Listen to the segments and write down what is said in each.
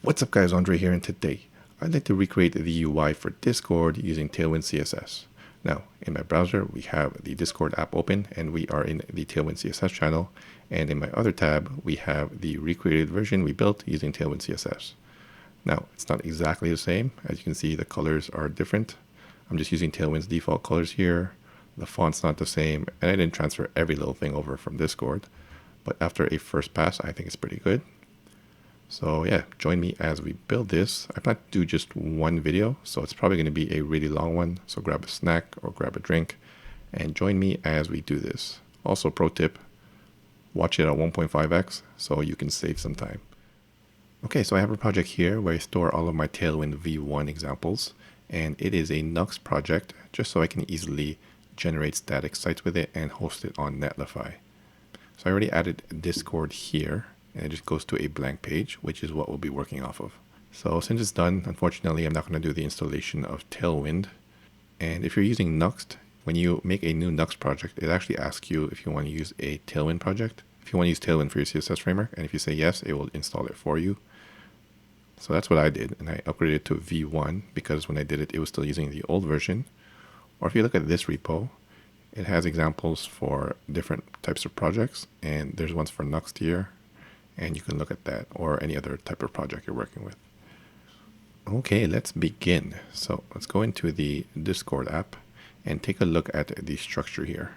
What's up guys, Andre here, and today I'd like to recreate the UI for Discord using Tailwind CSS. Now, in my browser we have the Discord app open and we are in the Tailwind CSS channel, and in my other tab we have the recreated version we built using Tailwind CSS. Now, it's not exactly the same. As you can see, the colors are different. I'm just using Tailwind's default colors here. The font's not the same, and I didn't transfer every little thing over from Discord, but after a first pass I think it's pretty good. So yeah, join me as we build this. I plan to do just one video, so it's probably going to be a really long one. So grab a snack or grab a drink and join me as we do this. Also, pro tip, watch it at 1.5x so you can save some time. Okay, so I have a project here where I store all of my Tailwind v1 examples, and it is a Nux project just so I can easily generate static sites with it and host it on Netlify. So I already added Discord here, and it just goes to a blank page, which is what we'll be working off of. So since it's done, unfortunately, I'm not going to do the installation of Tailwind. And if you're using Nuxt, when you make a new Nuxt project, it actually asks you if you want to use a Tailwind project, if you want to use Tailwind for your CSS framework, and if you say yes, it will install it for you. So that's what I did, and I upgraded it to v1 because when I did it, it was still using the old version. Or if you look at this repo, it has examples for different types of projects, and there's ones for Nuxt here. And you can look at that or any other type of project you're working with. Okay, let's begin. So let's go into the Discord app and take a look at the structure here.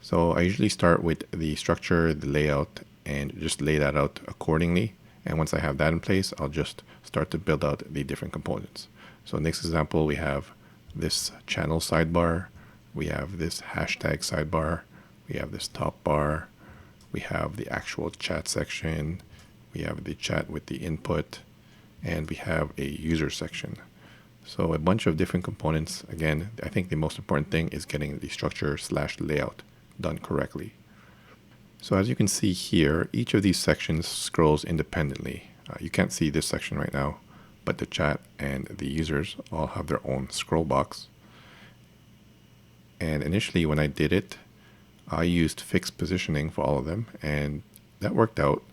So I usually start with the structure, the layout, and just lay that out accordingly. And once I have that in place, I'll just start to build out the different components. So next example, we have this channel sidebar. We have this hashtag sidebar. We have this top bar. We have the actual chat section, we have the chat with the input, and we have a user section. So a bunch of different components. Again, I think the most important thing is getting the structure / layout done correctly. So as you can see here, each of these sections scrolls independently. You can't see this section right now, but the chat and the users all have their own scroll box. And initially when I did it, I used fixed positioning for all of them, and that worked out.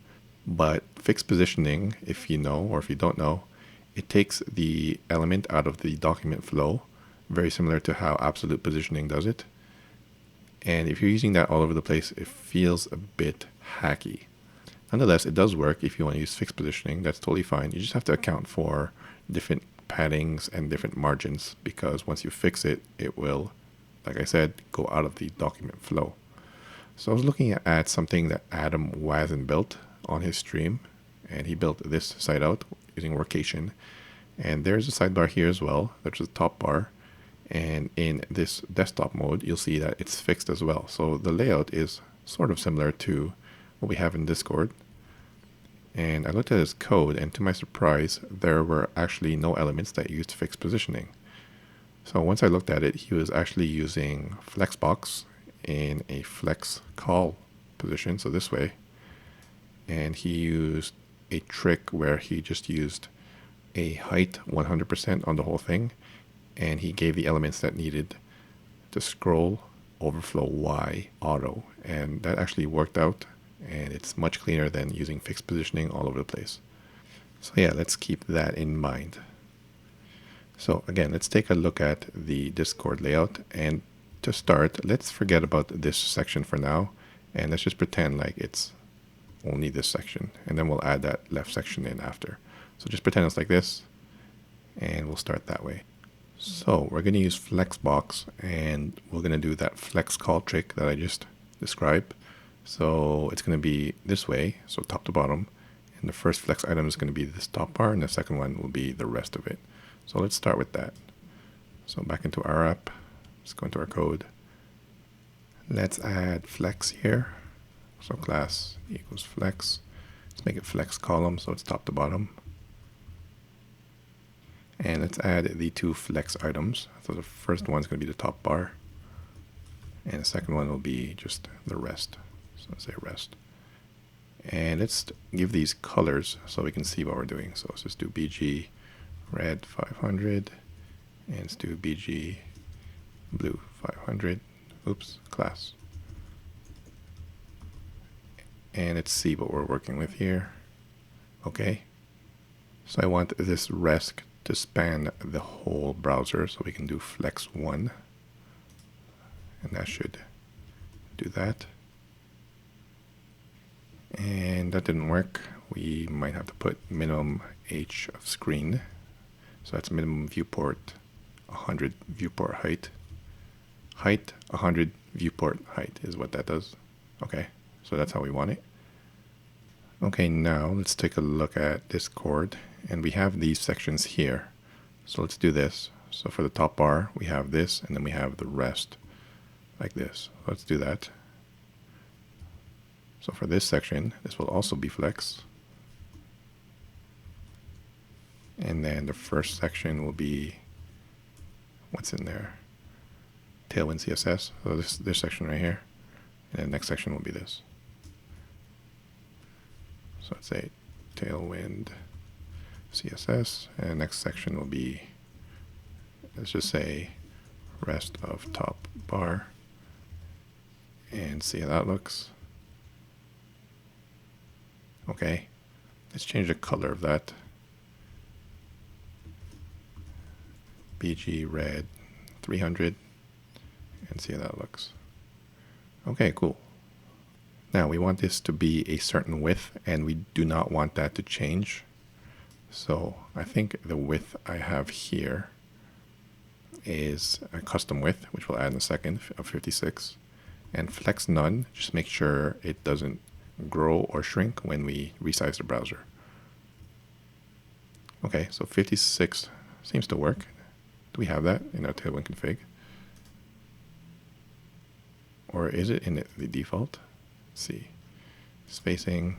But fixed positioning, if you know or if you don't know, it takes the element out of the document flow, very similar to how absolute positioning does it. And if you're using that all over the place, it feels a bit hacky. Nonetheless, it does work if you want to use fixed positioning. That's totally fine. You just have to account for different paddings and different margins, because once you fix it, it will, like I said, go out of the document flow. So I was looking at something that Adam Wazen built on his stream, and he built this site out using Workation. And there's a sidebar here as well. There's a top bar. And in this desktop mode, you'll see that it's fixed as well. So the layout is sort of similar to what we have in Discord. And I looked at his code, and to my surprise, there were actually no elements that used fixed positioning. So once I looked at it, he was actually using Flexbox in a flex call position, so this way, and he used a trick where he just used a height 100% on the whole thing, and he gave the elements that needed to scroll overflow Y auto, and that actually worked out, and it's much cleaner than using fixed positioning all over the place. So yeah, let's keep that in mind. So again, let's take a look at the Discord layout, and to start, let's forget about this section for now, and let's just pretend like it's only this section, and then we'll add that left section in after. So just pretend it's like this, and we'll start that way. So we're going to use Flexbox, and we're going to do that flex call trick that I just described. So it's going to be this way, so top to bottom, and the first flex item is going to be this top bar, and the second one will be the rest of it. So let's start with that. So back into our app. Let's go into our code. Let's add flex here. So class equals flex. Let's make it flex column so it's top to bottom. And let's add the two flex items. So the first one is going to be the top bar, and the second one will be just the rest. So let's say rest. And let's give these colors so we can see what we're doing. So let's just do BG red 500, and let's do BG blue 500, oops, class. And let's see what we're working with here. Okay, So I want this rest to span the whole browser, so we can do flex 1, and that should do that. And that didn't work. We might have to put minimum h of screen. So that's minimum viewport 100 viewport height. Height 100 viewport height is what that does. Okay, so that's how we want it. Okay, now let's take a look at this code, and we have these sections here. So let's do this. So for the top bar, we have this, and then we have the rest like this. Let's do that. So for this section, this will also be flex. And then the first section will be, what's in there? Tailwind CSS. So this section right here. And the next section will be this. So let's say Tailwind CSS. And the next section will be, let's just say rest of top bar. And see how that looks. Okay. Let's change the color of that. BG red 300 and see how that looks. Okay, cool. Now we want this to be a certain width, and we do not want that to change. So I think the width I have here is a custom width, which we'll add in a second, of 56. And flex none, just make sure it doesn't grow or shrink when we resize the browser. Okay, so 56 seems to work. Do we have that in our Tailwind config? Or is it in the default? Let's see. Spacing.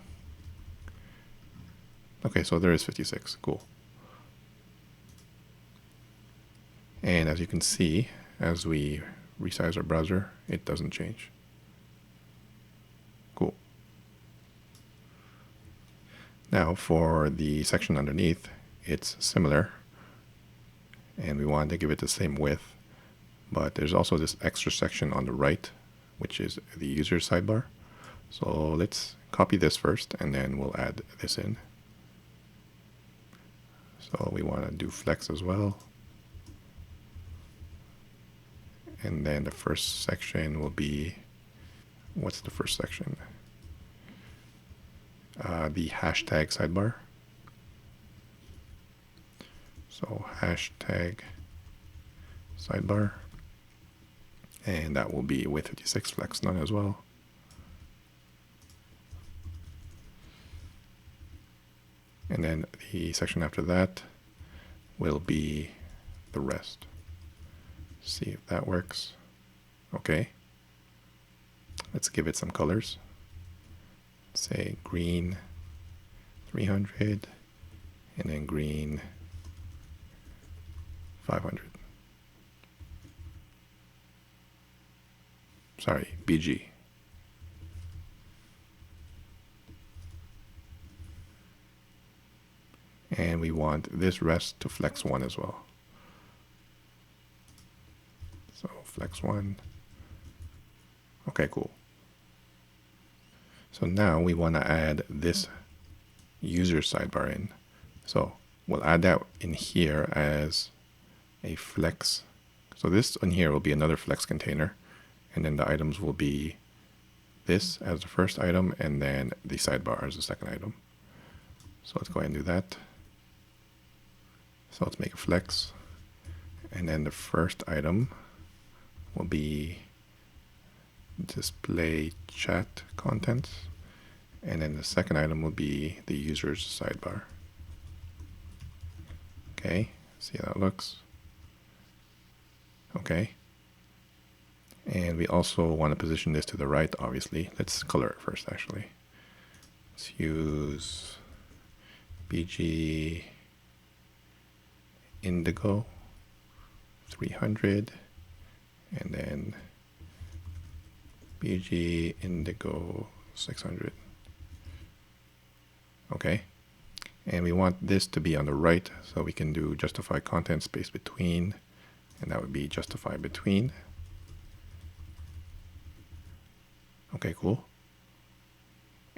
Okay, so there is 56. Cool. And as you can see, as we resize our browser, it doesn't change. Cool. Now for the section underneath, it's similar. And we want to give it the same width. But there's also this extra section on the right, which is the user sidebar. So let's copy this first, and then we'll add this in. So we want to do flex as well. And then the first section will be, what's the first section? The hashtag sidebar. So hashtag sidebar. And that will be with 56 flex none as well. And then the section after that will be the rest. See if that works. Okay. Let's give it some colors. Say green 300 and then green 500. Sorry, BG. And we want this rest to flex 1 as well. So flex 1. Okay, cool. So now we want to add this user sidebar in. So we'll add that in here as a flex. So this in here will be another flex container. And then the items will be this as the first item, and then the sidebar as the second item. So let's go ahead and do that. So let's make a flex. And then the first item will be display chat contents. And then the second item will be the user's sidebar. Okay, see how that looks. Okay. And we also want to position this to the right, obviously. Let's color it first, actually. Let's use BG Indigo 300 and then BG Indigo 600. Okay. And we want this to be on the right, so we can do justify content space between, and that would be justify between. Okay, cool.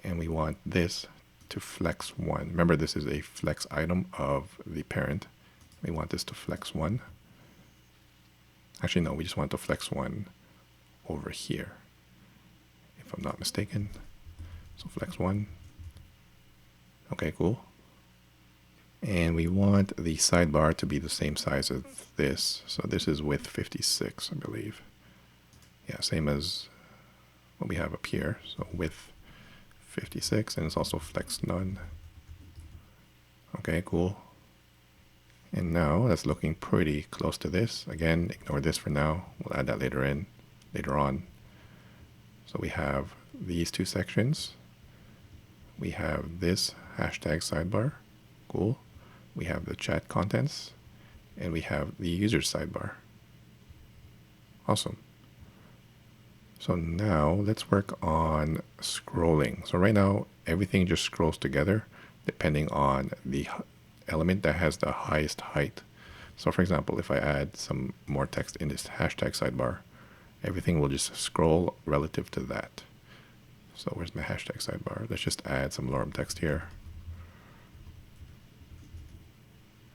And we want this to flex 1. Remember, this is a flex item of the parent. We want this to flex 1. Actually, no, we just want to flex 1 over here, if I'm not mistaken. So flex 1. Okay, cool. And we want the sidebar to be the same size as this. So this is width 56, I believe. Yeah, same as what we have up here. So width 56, and it's also flex none. Okay, cool. And now that's looking pretty close to this. Again, ignore this for now. We'll add that later on. So we have these two sections. We have this hashtag sidebar. Cool. We have the chat contents, and we have the user sidebar. Awesome. So now let's work on scrolling. So right now, everything just scrolls together depending on the element that has the highest height. So for example, if I add some more text in this hashtag sidebar, everything will just scroll relative to that. So where's my hashtag sidebar? Let's just add some lorem text here.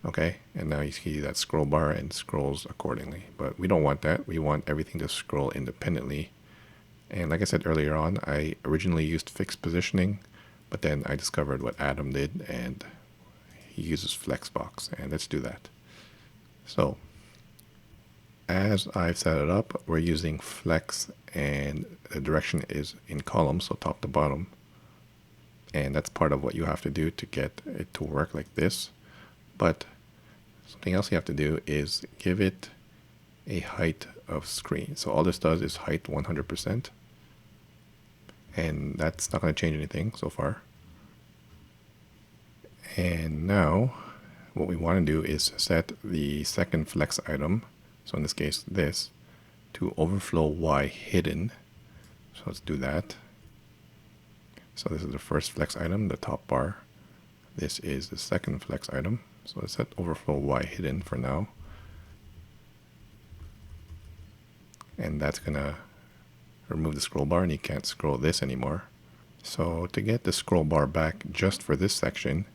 Okay, and now you see that scroll bar and scrolls accordingly. But we don't want that. We want everything to scroll independently. And like I said earlier on, I originally used fixed positioning, but then I discovered what Adam did, and he uses flexbox, and let's do that. So as I've set it up, we're using flex, and the direction is in columns, so top to bottom. And that's part of what you have to do to get it to work like this. But something else you have to do is give it a height of screen. So all this does is height 100%. And that's not going to change anything so far. And now what we want to do is set the second flex item, so in this case this, to overflow y hidden. So let's do that. So this is the first flex item, the top bar. This is the second flex item. So let's set overflow y hidden for now. And that's going to remove the scroll bar, and you can't scroll this anymore. So to get the scroll bar back just for this section,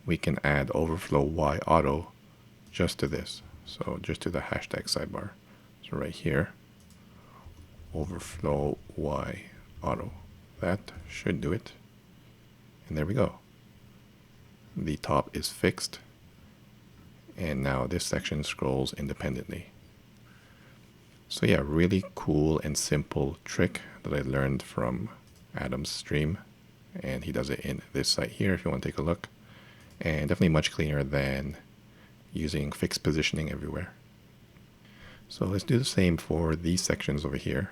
we can add overflow y auto just to this. So just to the hashtag sidebar. So right here, overflow y auto. That should do it. And there we go. The top is fixed. And now this section scrolls independently. So yeah, really cool and simple trick that I learned from Adam's stream. And he does it in this site here if you want to take a look. And definitely much cleaner than using fixed positioning everywhere. So let's do the same for these sections over here.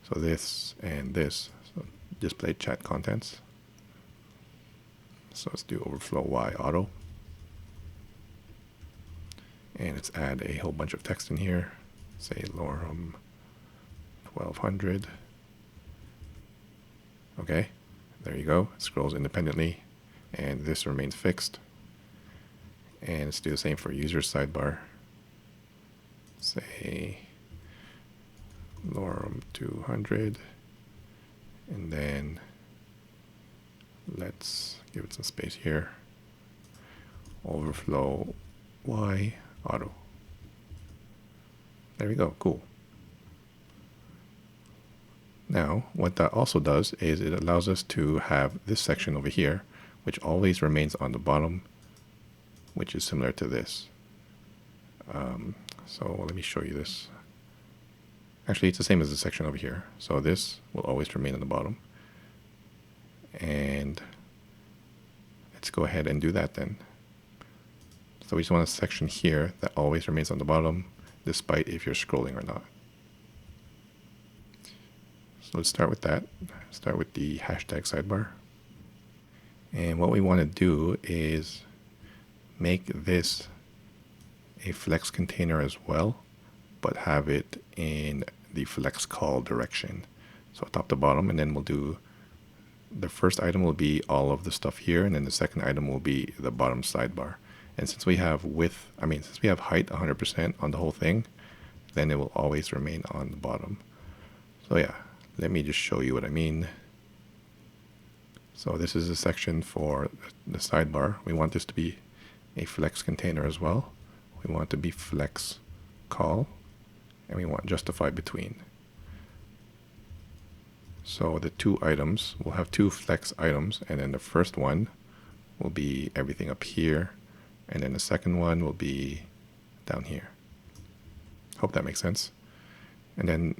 So this and this. So display chat contents. So let's do overflow y auto. And let's add a whole bunch of text in here. Say lorem 1200. Okay, there you go. It scrolls independently, and this remains fixed. And let's do the same for user sidebar. Say lorem 200, and then let's give it some space here. Overflow y auto. There we go, cool. Now, what that also does is it allows us to have this section over here, which always remains on the bottom, which is similar to this. So let me show you this. Actually, it's the same as the section over here. So this will always remain on the bottom. And let's go ahead and do that then. So we just want a section here that always remains on the bottom, despite if you're scrolling or not. So let's start with that. Start with the hashtag sidebar. And what we want to do is make this a flex container as well, but have it in the flex call direction. So top to bottom, and then we'll do the first item will be all of the stuff here, and then the second item will be the bottom sidebar. And since we have since we have height 100% on the whole thing, then it will always remain on the bottom. So yeah, let me just show you what I mean. So this is a section for the sidebar. We want this to be a flex container as well. We want to be flex call, and we want justify between. So the two items, we'll have two flex items, and then the first one will be everything up here, and then the second one will be down here. Hope that makes sense. And then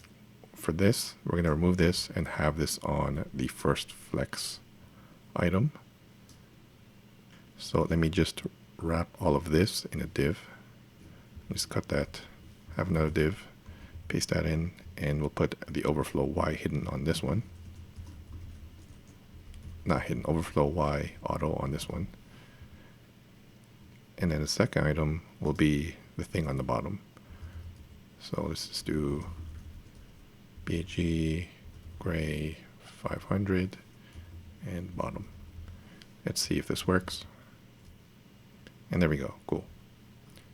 for this, we're going to remove this and have this on the first flex item. So let me just wrap all of this in a div. Just cut that, have another div, paste that in, and we'll put the overflow Y hidden on this one. Not hidden, overflow Y auto on this one. And then the second item will be the thing on the bottom. So let's just do BG gray 500 and bottom. Let's see if this works. And there we go, cool.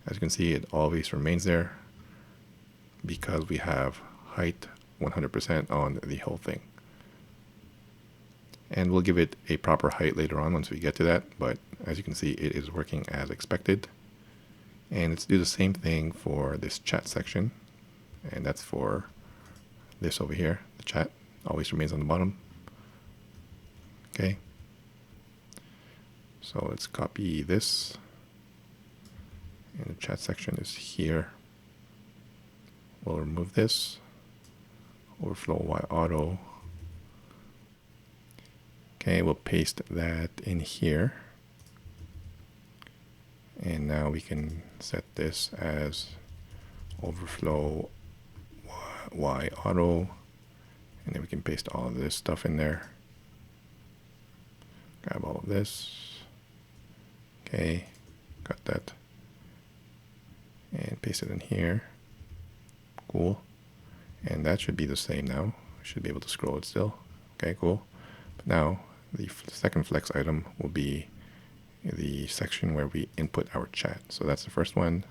As you can see, it always remains there because we have height 100% on the whole thing. And we'll give it a proper height later on once we get to that, but as you can see, it is working as expected. And let's do the same thing for this chat section, and that's for this over here. The chat always remains on the bottom. Okay. So let's copy this, and the chat section is here. We'll remove this, overflow Y auto. Okay, we'll paste that in here. And now we can set this as overflow Y auto, and then we can paste all of this stuff in there. Grab all of this. Okay, got that. And paste it in here. Cool. And that should be the same now. I should be able to scroll it still. Okay, cool. But now the second flex item will be the section where we input our chat. So that's the first one.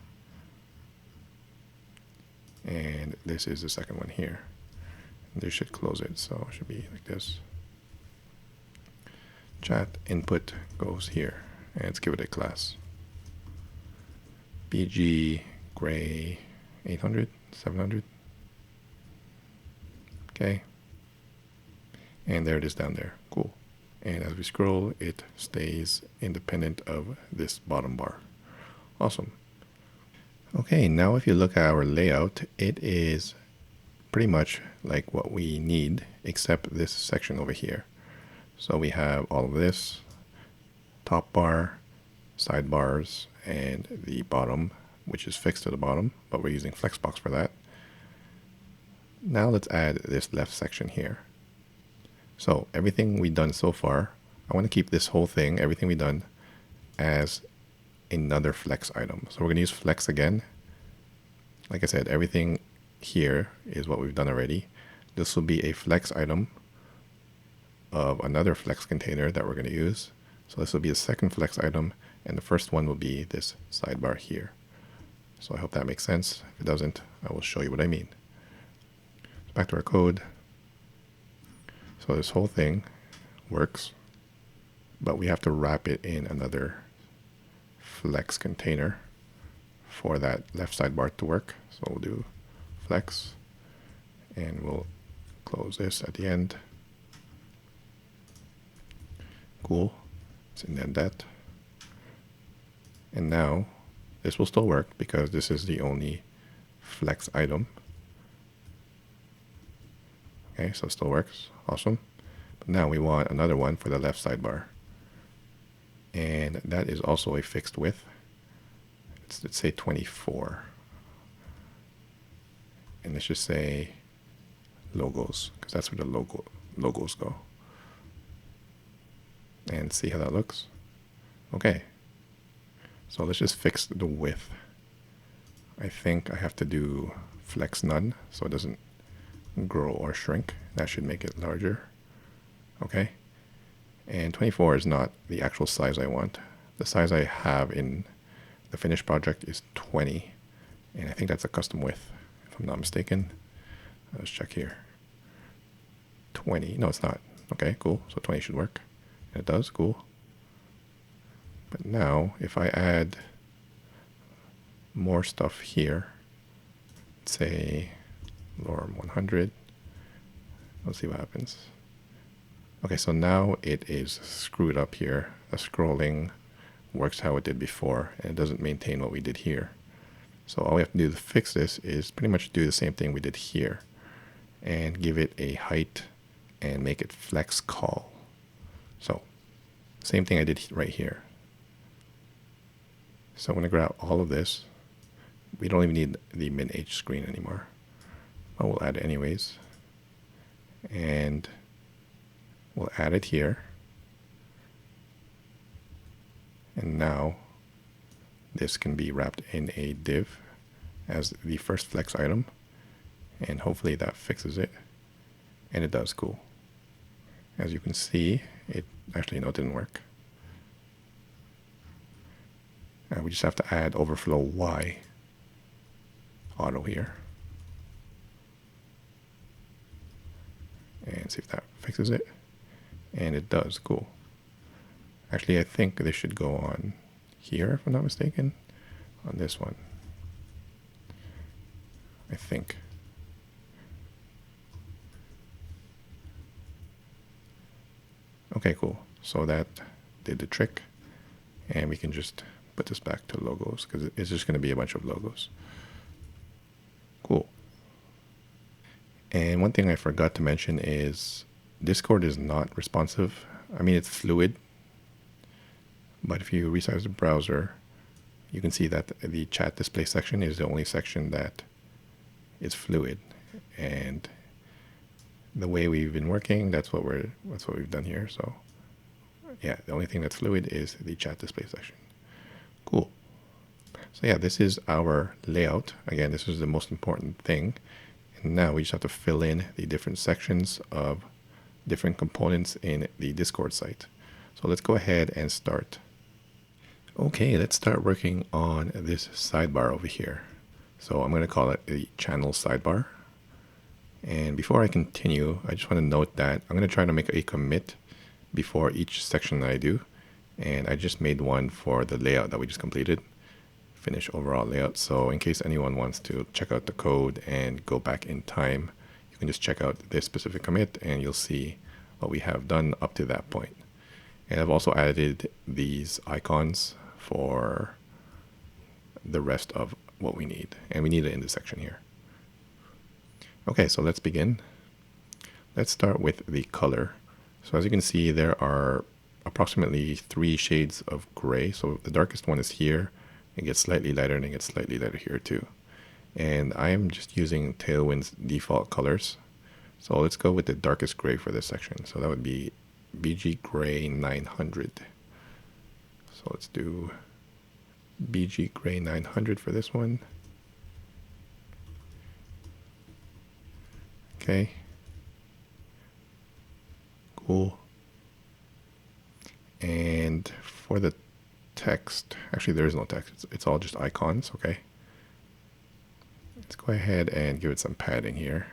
And this is the second one here. And this should close it, so it should be like this. Chat input goes here, and let's give it a class. BG gray 800, 700. Okay. And there it is down there. Cool. And as we scroll, it stays independent of this bottom bar. Awesome. Okay, now if you look at our layout, it is pretty much like what we need, except this section over here. So we have all of this, top bar, sidebars, and the bottom, which is fixed to the bottom, but we're using Flexbox for that. Now let's add this left section here. So everything we've done so far, I want to keep this whole thing, everything we've done, as another flex item. So we're going to use flex again. Like I said, everything here is what we've done already. This will be a flex item of another flex container that we're going to use. So this will be a second flex item, and the first one will be this sidebar here. So I hope that makes sense. If it doesn't, I will show you what I mean. Back to our code. So this whole thing works, but we have to wrap it in another flex container for that left sidebar to work. So we'll do flex, and we'll close this at the end. Cool. Let's indent that. And now this will still work because this is the only flex item. Okay, so it still works. Awesome. But now we want another one for the left sidebar. And that is also a fixed width. Let's say 24. And let's just say logos, because that's where the logos go. And see how that looks. Okay. So let's just fix the width. I think I have to do flex none so it doesn't grow or shrink. That should make it larger. Okay. And 24 is not the actual size I want. The size I have in the finished project is 20. And I think that's a custom width, if I'm not mistaken. Let's check here. 20. No, it's not. Okay, cool. So 20 should work. It does, cool. But now, if I add more stuff here, say norm 100, let's see what happens. Okay, so now it is screwed up here. The scrolling works how it did before, and it doesn't maintain what we did here. So all we have to do to fix this is pretty much do the same thing we did here and give it a height and make it flex call. So same thing I did right here. So I'm going to grab all of this. We don't even need the min-h screen anymore. But we'll add it anyways. And we'll add it here. And now this can be wrapped in a div as the first flex item. And hopefully that fixes it. And it does, cool. As you can see, it actually, no, it didn't work. And we just have to add overflow Y auto here. And see if that fixes it. And it does, cool. Actually, I think this should go on here, if I'm not mistaken, on this one. I think. Okay, cool. So that did the trick. And we can just put this back to logos because it's just going to be a bunch of logos. Cool. And one thing I forgot to mention is Discord is not responsive. I mean, it's fluid. But if you resize the browser, you can see that the chat display section is the only section that is fluid. And the way we've been working, that's what we've done here. So yeah, the only thing that's fluid is the chat display section. Cool. So yeah, this is our layout. Again, this is the most important thing. And now we just have to fill in the different sections of different components in the Discord site. So let's go ahead and start. Okay, let's start working on this sidebar over here. So I'm going to call it the channel sidebar. And before I continue, I just want to note that I'm going to try to make a commit before each section that I do. And I just made one for the layout that we just completed. Finish overall layout. So in case anyone wants to check out the code and go back in time, you can just check out this specific commit and you'll see what we have done up to that point. And I've also added these icons for the rest of what we need. And we need it in this section here. Okay, so let's begin. Let's start with the color. So as you can see, there are approximately 3 shades of gray. So the darkest one is here. It gets slightly lighter and it gets slightly lighter here too. And I am just using Tailwind's default colors. So let's go with the darkest gray for this section. So that would be BG Gray 900. So let's do BG Gray 900 for this one. Okay. Cool. And for the text, actually there is no text. It's all just icons, okay? Let's go ahead and give it some padding here.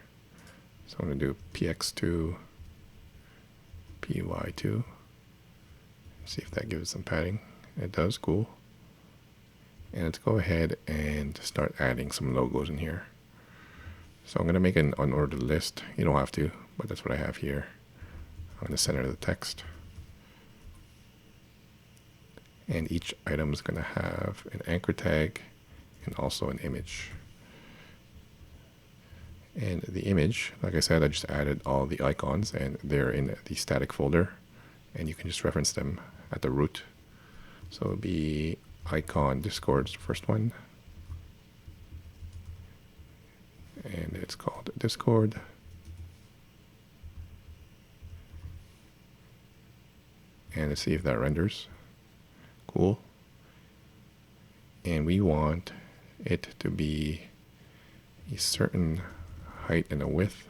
So I'm going to do px2, py2. See if that gives it some padding. It does, cool. And let's go ahead and start adding some logos in here. So I'm going to make an unordered list. You don't have to, but that's what I have here. I'm going to center the text. And each item is going to have an anchor tag and also an image. And the image, like I said, I just added all the icons and they're in the static folder. And you can just reference them at the root. So it'll be icon Discord's first one. And it's called Discord. And let's see if that renders. Cool. And we want it to be a certain height and a width.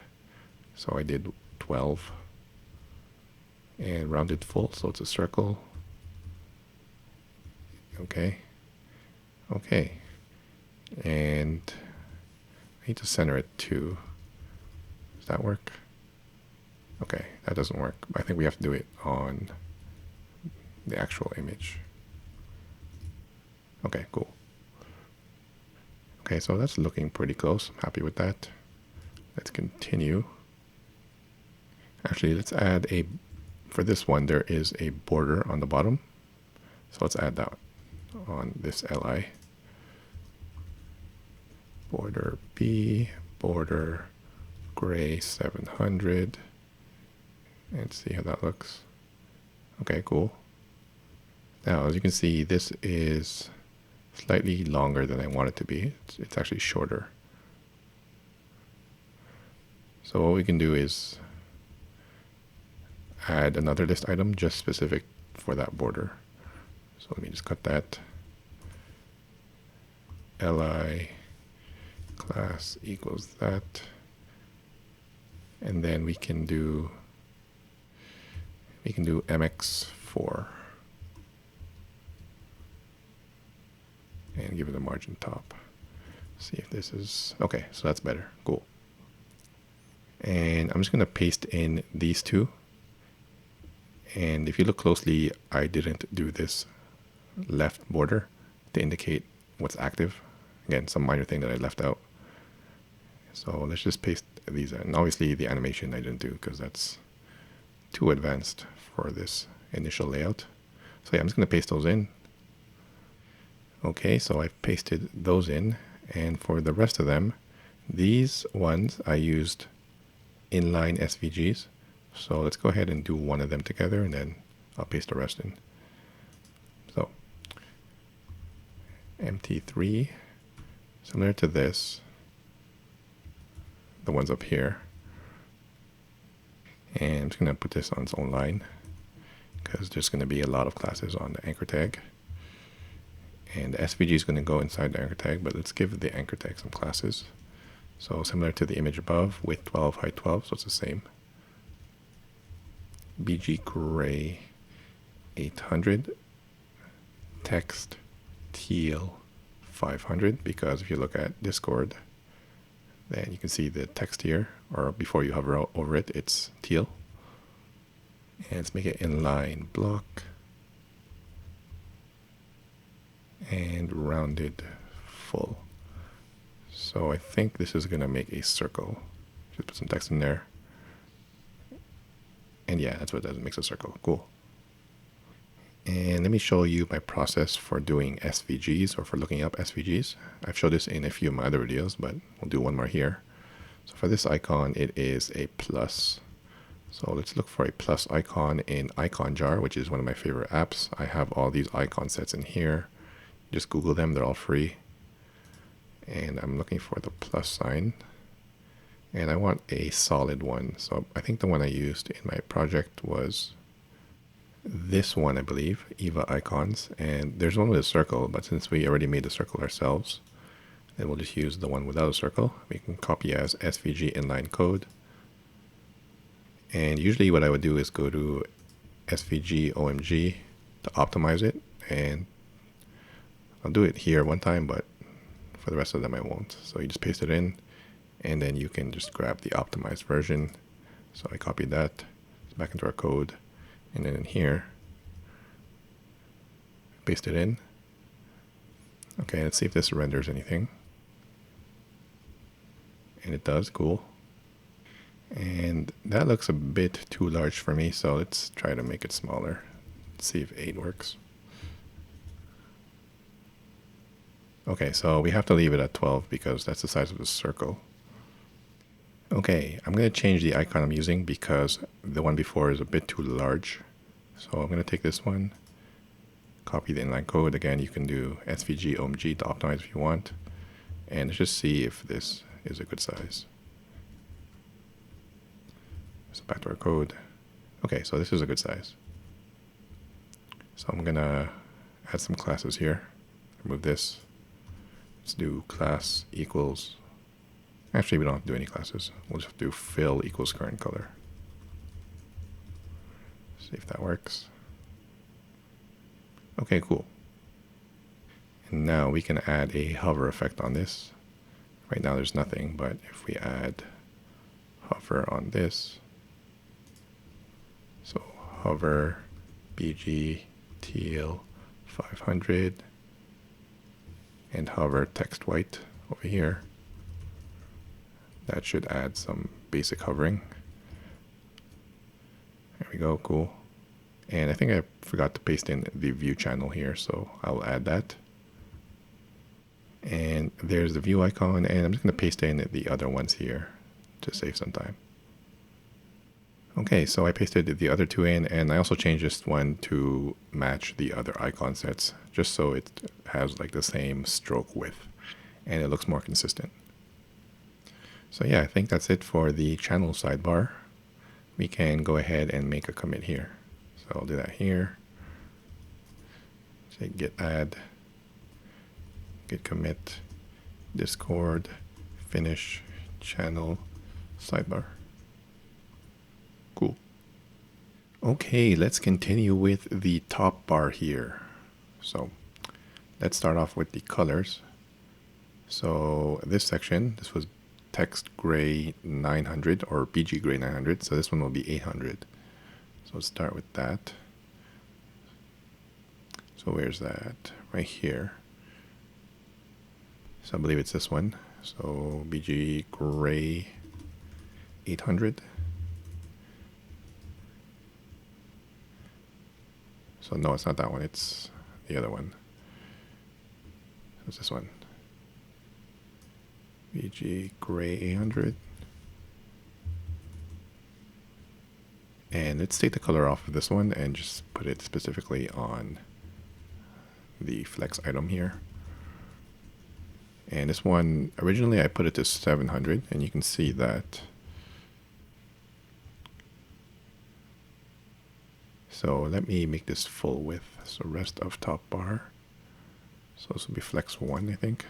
So I did 12 and rounded full, so it's a circle. Okay. Okay. And I need to center it too. Does that work? Okay, that doesn't work. I think we have to do it on the actual image. Okay, cool. Okay, so that's looking pretty close. I'm happy with that. Let's continue. Actually, let's add for this one, there is a border on the bottom. So let's add that on this li. Border B, border gray 700. And see how that looks. Okay, cool. Now, as you can see, this is slightly longer than I want it to be. It's actually shorter. So what we can do is add another list item just specific for that border. So let me just cut that. Li class equals that. And then we can do mx4 and give it a margin top. See if this is okay. So that's better. Cool. And I'm just going to paste in these two. And if you look closely, I didn't do this left border to indicate what's active. Again, some minor thing that I left out. So let's just paste these in. And obviously the animation I didn't do because that's too advanced for this initial layout. So yeah, I'm just going to paste those in. Okay, so I've pasted those in. And for the rest of them, these ones I used inline SVGs. So let's go ahead and do one of them together and then I'll paste the rest in. So MT3, similar to this, the ones up here. And I'm just going to put this on its own line because there's going to be a lot of classes on the anchor tag. And the SVG is going to go inside the anchor tag, but let's give the anchor tag some classes. So similar to the image above, width 12, height 12, so it's the same. BG gray 800, text teal 500, because if you look at Discord, then you can see the text here, or before you hover over it, it's teal. And let's make it inline block and rounded full. So I think this is going to make a circle. Just put some text in there. And yeah, that's what it does. It makes a circle. Cool. And let me show you my process for doing SVGs or for looking up SVGs. I've showed this in a few of my other videos, but we'll do one more here. So for this icon, it is a plus. So let's look for a plus icon in Icon Jar, which is one of my favorite apps. I have all these icon sets in here. Just Google them. They're all free. And I'm looking for the plus sign. And I want a solid one. So I think the one I used in my project was this one, I believe, Eva Icons. And there's one with a circle, but since we already made the circle ourselves, then we'll just use the one without a circle. We can copy as SVG inline code. And usually what I would do is go to SVG OMG to optimize it. And I'll do it here one time, but for the rest of them I won't. So you just paste it in, and then you can just grab the optimized version. So I copied that back into our code, and then in here, paste it in. Okay, let's see if this renders anything. And it does, cool. And that looks a bit too large for me, so let's try to make it smaller. Let's see if 8 works. Okay, so we have to leave it at 12 because that's the size of the circle. Okay, I'm going to change the icon I'm using because the one before is a bit too large. So I'm going to take this one, copy the inline code. Again, you can do SVG OMG to optimize if you want. And let's just see if this is a good size. So back to our code. Okay, so this is a good size. So I'm going to add some classes here. Remove this. Let's do class equals. Actually, we don't have to do any classes. We'll just do fill equals current color. See if that works. Okay, cool. And now we can add a hover effect on this. Right now there's nothing, but if we add hover on this, so hover BG teal 500 and hover text white over here. That should add some basic hovering. There we go, cool. And I think I forgot to paste in the view channel here, so I'll add that. And there's the view icon, and I'm just going to paste in the other ones here to save some time. Okay, so I pasted the other two in, and I also changed this one to match the other icon sets, just so it has like the same stroke width, and it looks more consistent. So yeah, I think that's it for the channel sidebar. We can go ahead and make a commit here. So I'll do that here. Say git add, git commit, Discord, finish, channel, sidebar. Cool. Okay, let's continue with the top bar here. So let's start off with the colors. So this section, this was text gray 900 or BG gray 900. So this one will be 800. So let's start with that. So where's that? Right here. So I believe it's this one. So BG gray 800. So no, it's not that one. It's the other one. It's this one. BG gray 800. And let's take the color off of this one and just put it specifically on the flex item here. And this one, originally I put it to 700, and you can see that. So let me make this full width. So rest of top bar. So this will be flex 1, I think.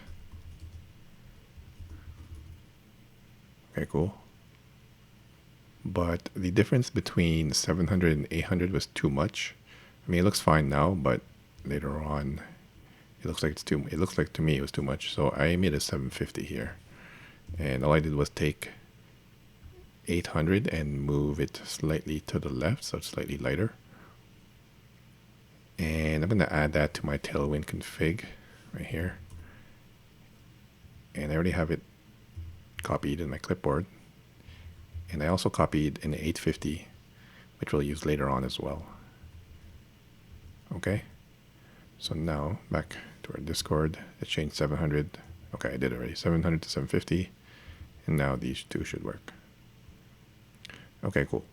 Okay, cool. But the difference between 700 and 800 was too much. I mean, it looks fine now, but later on, it looks like it's too. It looks like to me it was too much. So I made a 750 here, and all I did was take 800 and move it slightly to the left, so it's slightly lighter. And I'm going to add that to my Tailwind config right here. And I already have it copied in my clipboard. And I also copied an 850, which we'll use later on as well. Okay. So now back to our Discord. Let's change 700. Okay, I did already. 700 to 750. And now these two should work. Okay, cool.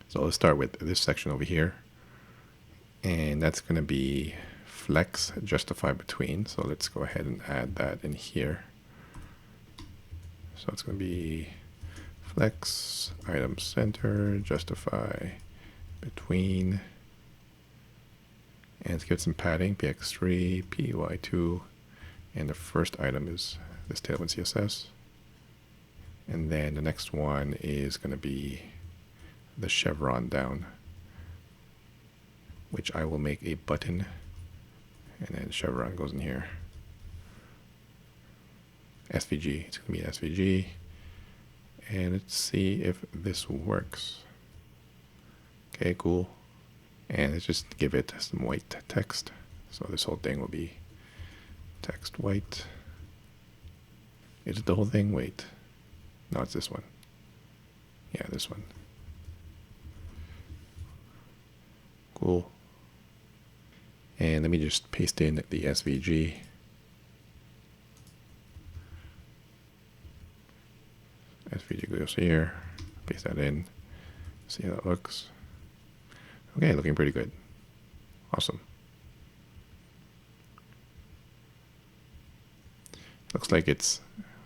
So let's start with this section over here. And that's going to be flex justify between. So let's go ahead and add that in here. So it's going to be flex item center justify between. And let's give it some padding, px3, py2. And the first item is this Tailwind CSS. And then the next one is going to be the chevron down, which I will make a button, and then chevron goes in here. SVG, it's going to be SVG, and let's see if this works. Okay, cool. And let's just give it some white text. So this whole thing will be text white. Is it the whole thing? Wait. No, it's this one. Yeah, this one. Cool. And let me just paste in the SVG. SVG goes here. Paste that in. See how that looks. Okay, looking pretty good. Awesome. Looks like it's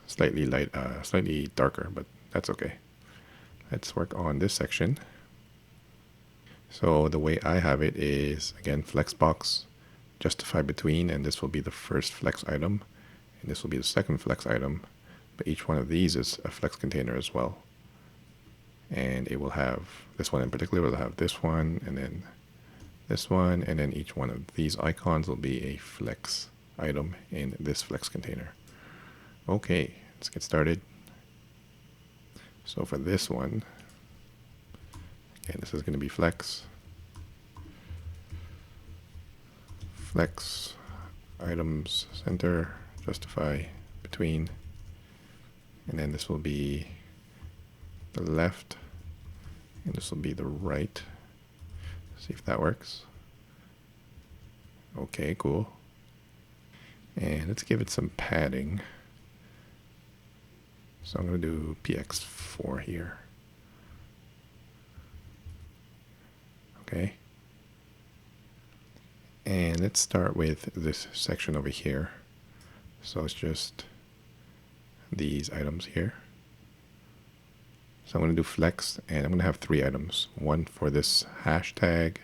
slightly light, slightly darker, but that's okay. Let's work on this section. So the way I have it is, again, flexbox, justify between, and this will be the first flex item, and this will be the second flex item, but each one of these is a flex container as well. And it will have, this one in particular will have this one, and then this one, and then each one of these icons will be a flex item in this flex container. Okay, let's get started. So for this one, again, this is going to be flex. flex, items, center, justify, between, and then this will be the left, and this will be the right. See if that works. Okay, cool. And let's give it some padding. So I'm going to do px4 here. Okay. And let's start with this section over here. So it's just these items here. So I'm going to do flex, and I'm going to have 3 items. One for this hashtag,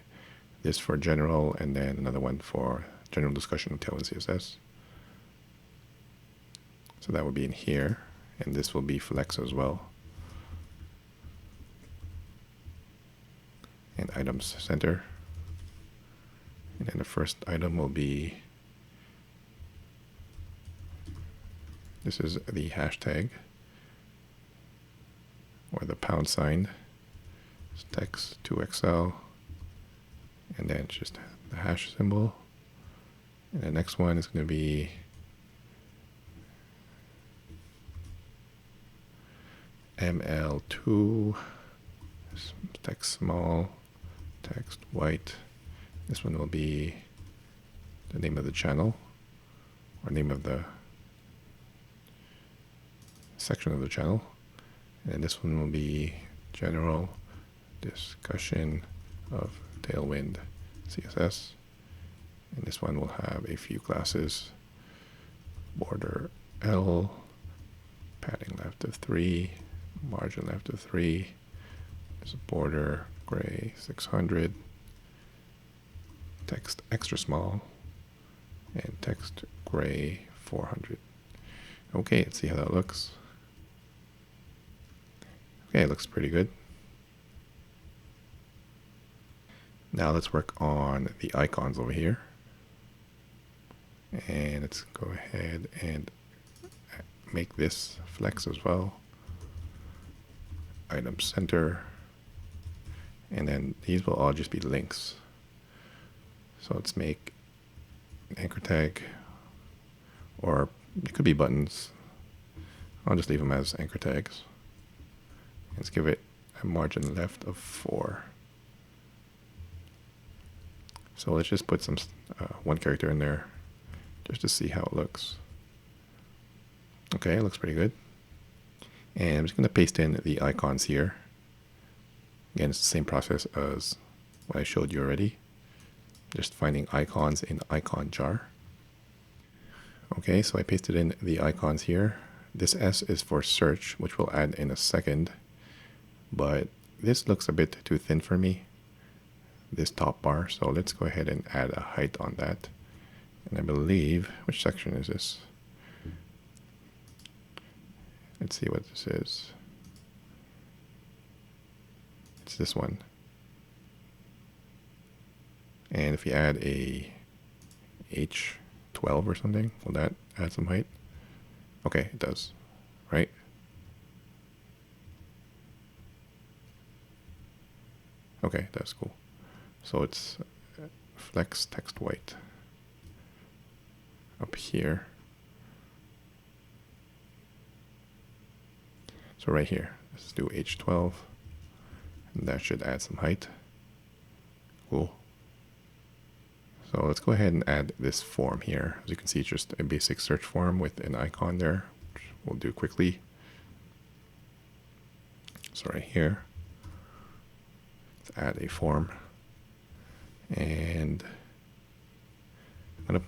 this for general, and then another one for general discussion of Tailwind CSS. So that would be in here, and this will be flex as well. And items center. And then the first item will be, this is the hashtag, or the £, it's text 2XL, and then it's just the hash symbol. And the next one is going to be ML2, text small, text white. This one will be the name of the channel, or name of the section of the channel. And this one will be general discussion of Tailwind CSS. And this one will have a few classes: border L, padding left of 3, margin left of 3, there's a border gray 600, text extra small, and text gray 400. Okay, let's see how that looks. Okay, it looks pretty good. Now let's work on the icons over here. And let's go ahead and make this flex as well. Item center. And then these will all just be links. So let's make an anchor tag, or it could be buttons. I'll just leave them as anchor tags. Let's give it a margin left of 4. So let's just put some one character in there just to see how it looks. Okay, it looks pretty good. And I'm just going to paste in the icons here. Again, it's the same process as what I showed you already. Just finding icons in the icon jar. Okay, so I pasted in the icons here. This S is for search, which we'll add in a second. But this looks a bit too thin for me, this top bar. So let's go ahead and add a height on that. And I believe, which section is this? Let's see what this is. It's this one. And if you add a H12 or something, will that add some height? Okay, it does, right? Okay, that's cool. So it's flex text white up here. So right here, let's do H12, and that should add some height. Cool. So let's go ahead and add this form here. As you can see, it's just a basic search form with an icon there, which we'll do quickly. So right here, let's add a form. And I'm going to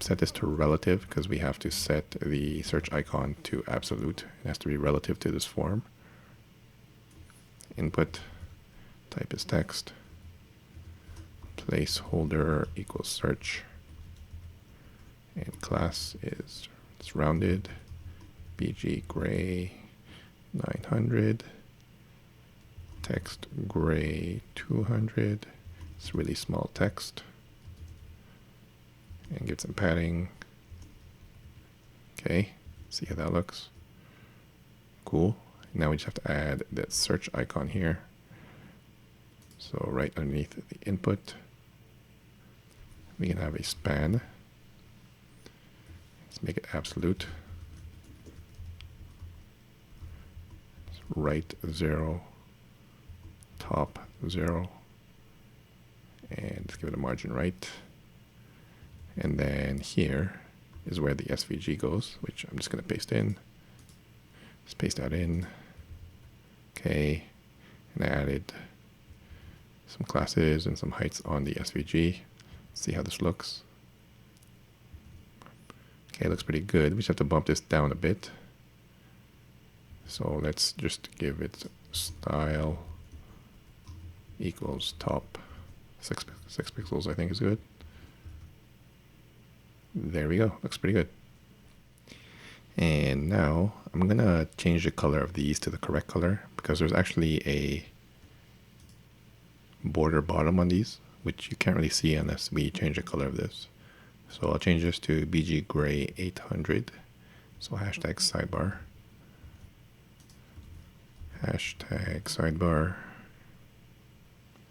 set this to relative because we have to set the search icon to absolute. It has to be relative to this form. Input type is text. Placeholder equals search. And class is it's rounded. BG gray 900. Text gray 200. It's really small text. And get some padding. Okay, see how that looks. Cool. Now we just have to add that search icon here. So right underneath the input, We can have a span. Let's make it absolute. Right 0, top 0, and let's give it a margin right. And then here is where the SVG goes, which I'm just going to paste in. Just paste that in. Okay, and I added some classes and some heights on the SVG. Let's see how this looks. Okay, it looks pretty good. We just have to bump this down a bit. So let's just give it style equals top 6 pixels, I think is good. There we go. Looks pretty good. And now I'm going to change the color of these to the correct color because there's actually a border bottom on these, which you can't really see unless we change the color of this. So I'll change this to BG Gray 800. So hashtag sidebar. Hashtag sidebar.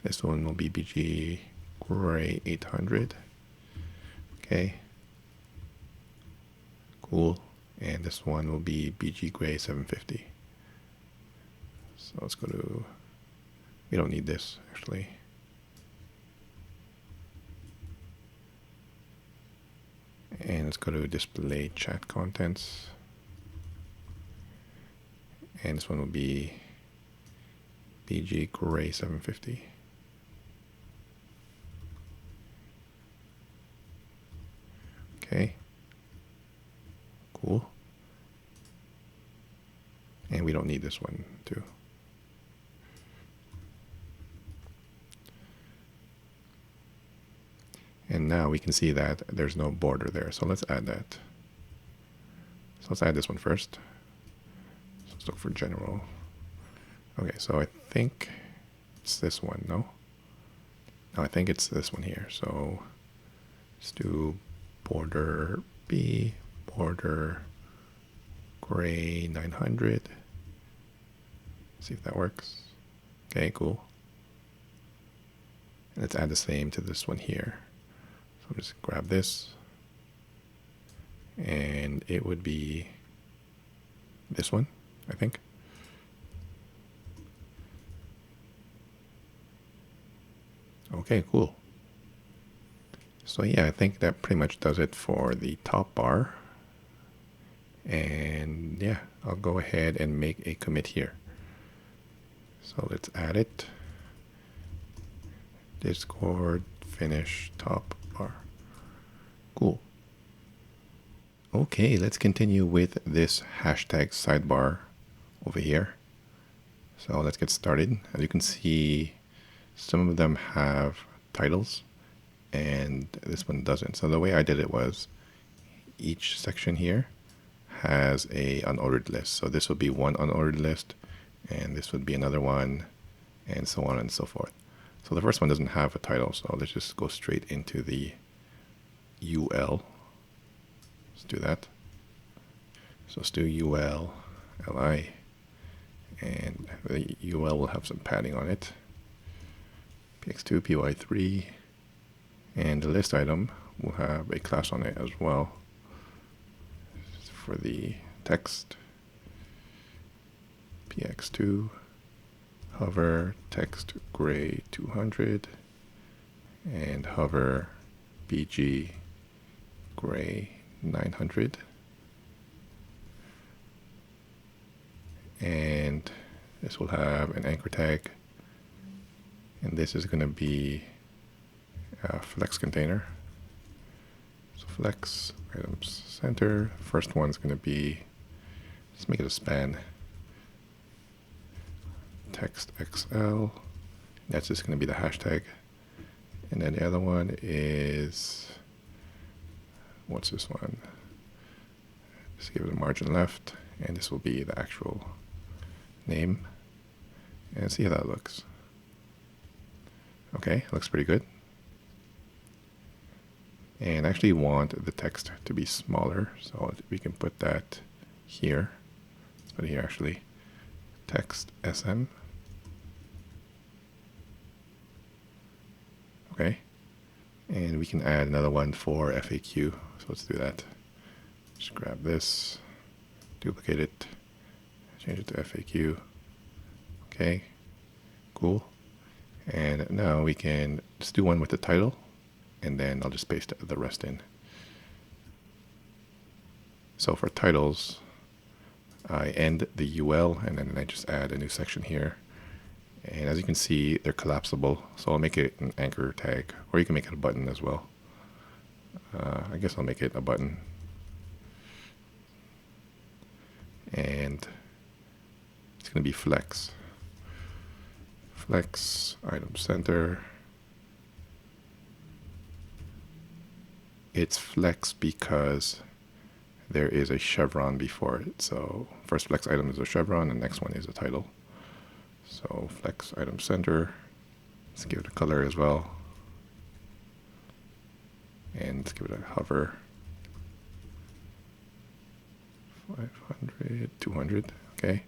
This one will be BG Gray 800. Okay. Cool. And this one will be BG Gray 750. So let's go to, we don't need this actually. And let's go to display chat contents. And this one will be BG Gray 750. Okay. Cool. And we don't need this one too. And now we can see that there's no border there. So let's add that. So let's add this one first. So let's look for general. Okay, so I think it's this one, no? No, I think it's this one here. So let's do border B, border Gray 900. See if that works. Okay, cool. And let's add the same to this one here. So I'll just grab this. And it would be this one, I think. Okay, cool. So yeah, I think that pretty much does it for the top bar. And yeah, I'll go ahead and make a commit here. So let's add it. Discord finish top bar. Cool. Okay, let's continue with this hashtag sidebar over here. So let's get started. As you can see, some of them have titles and this one doesn't. So the way I did it was each section here has a unordered list. So this would be one unordered list and this would be another one and so on and so forth. So the first one doesn't have a title. So let's just go straight into the UL. Let's do that. So let's do UL, LI, and the UL will have some padding on it. PX2, PY3, and the list item will have a class on it as well. For the text, PX2, hover text gray 200, and hover BG gray 900. And this will have an anchor tag. And this is going to be a flex container. So flex items center. First one's going to be, let's make it a span. Text XL. That's just going to be the hashtag. And then the other one is, what's this one? Just give it a margin left. And this will be the actual name. And see how that looks. Okay, looks pretty good. And I actually want the text to be smaller, so we can put that here. Let's put it here actually. Text SM. Okay. And we can add another one for FAQ. So let's do that. Just grab this, duplicate it, change it to FAQ. Okay, cool. And now we can just do one with the title, and then I'll just paste the rest in. So for titles, I end the UL, and then I just add a new section here. And as you can see, they're collapsible, so I'll make it an anchor tag, or you can make it a button as well. I guess I'll make it a button. And it's going to be flex. Flex, item center. It's flex because there is a chevron before it. So first flex item is a chevron, and the next one is a title. So flex item center. Let's give it a color as well. And let's give it a hover. 500, 200, okay.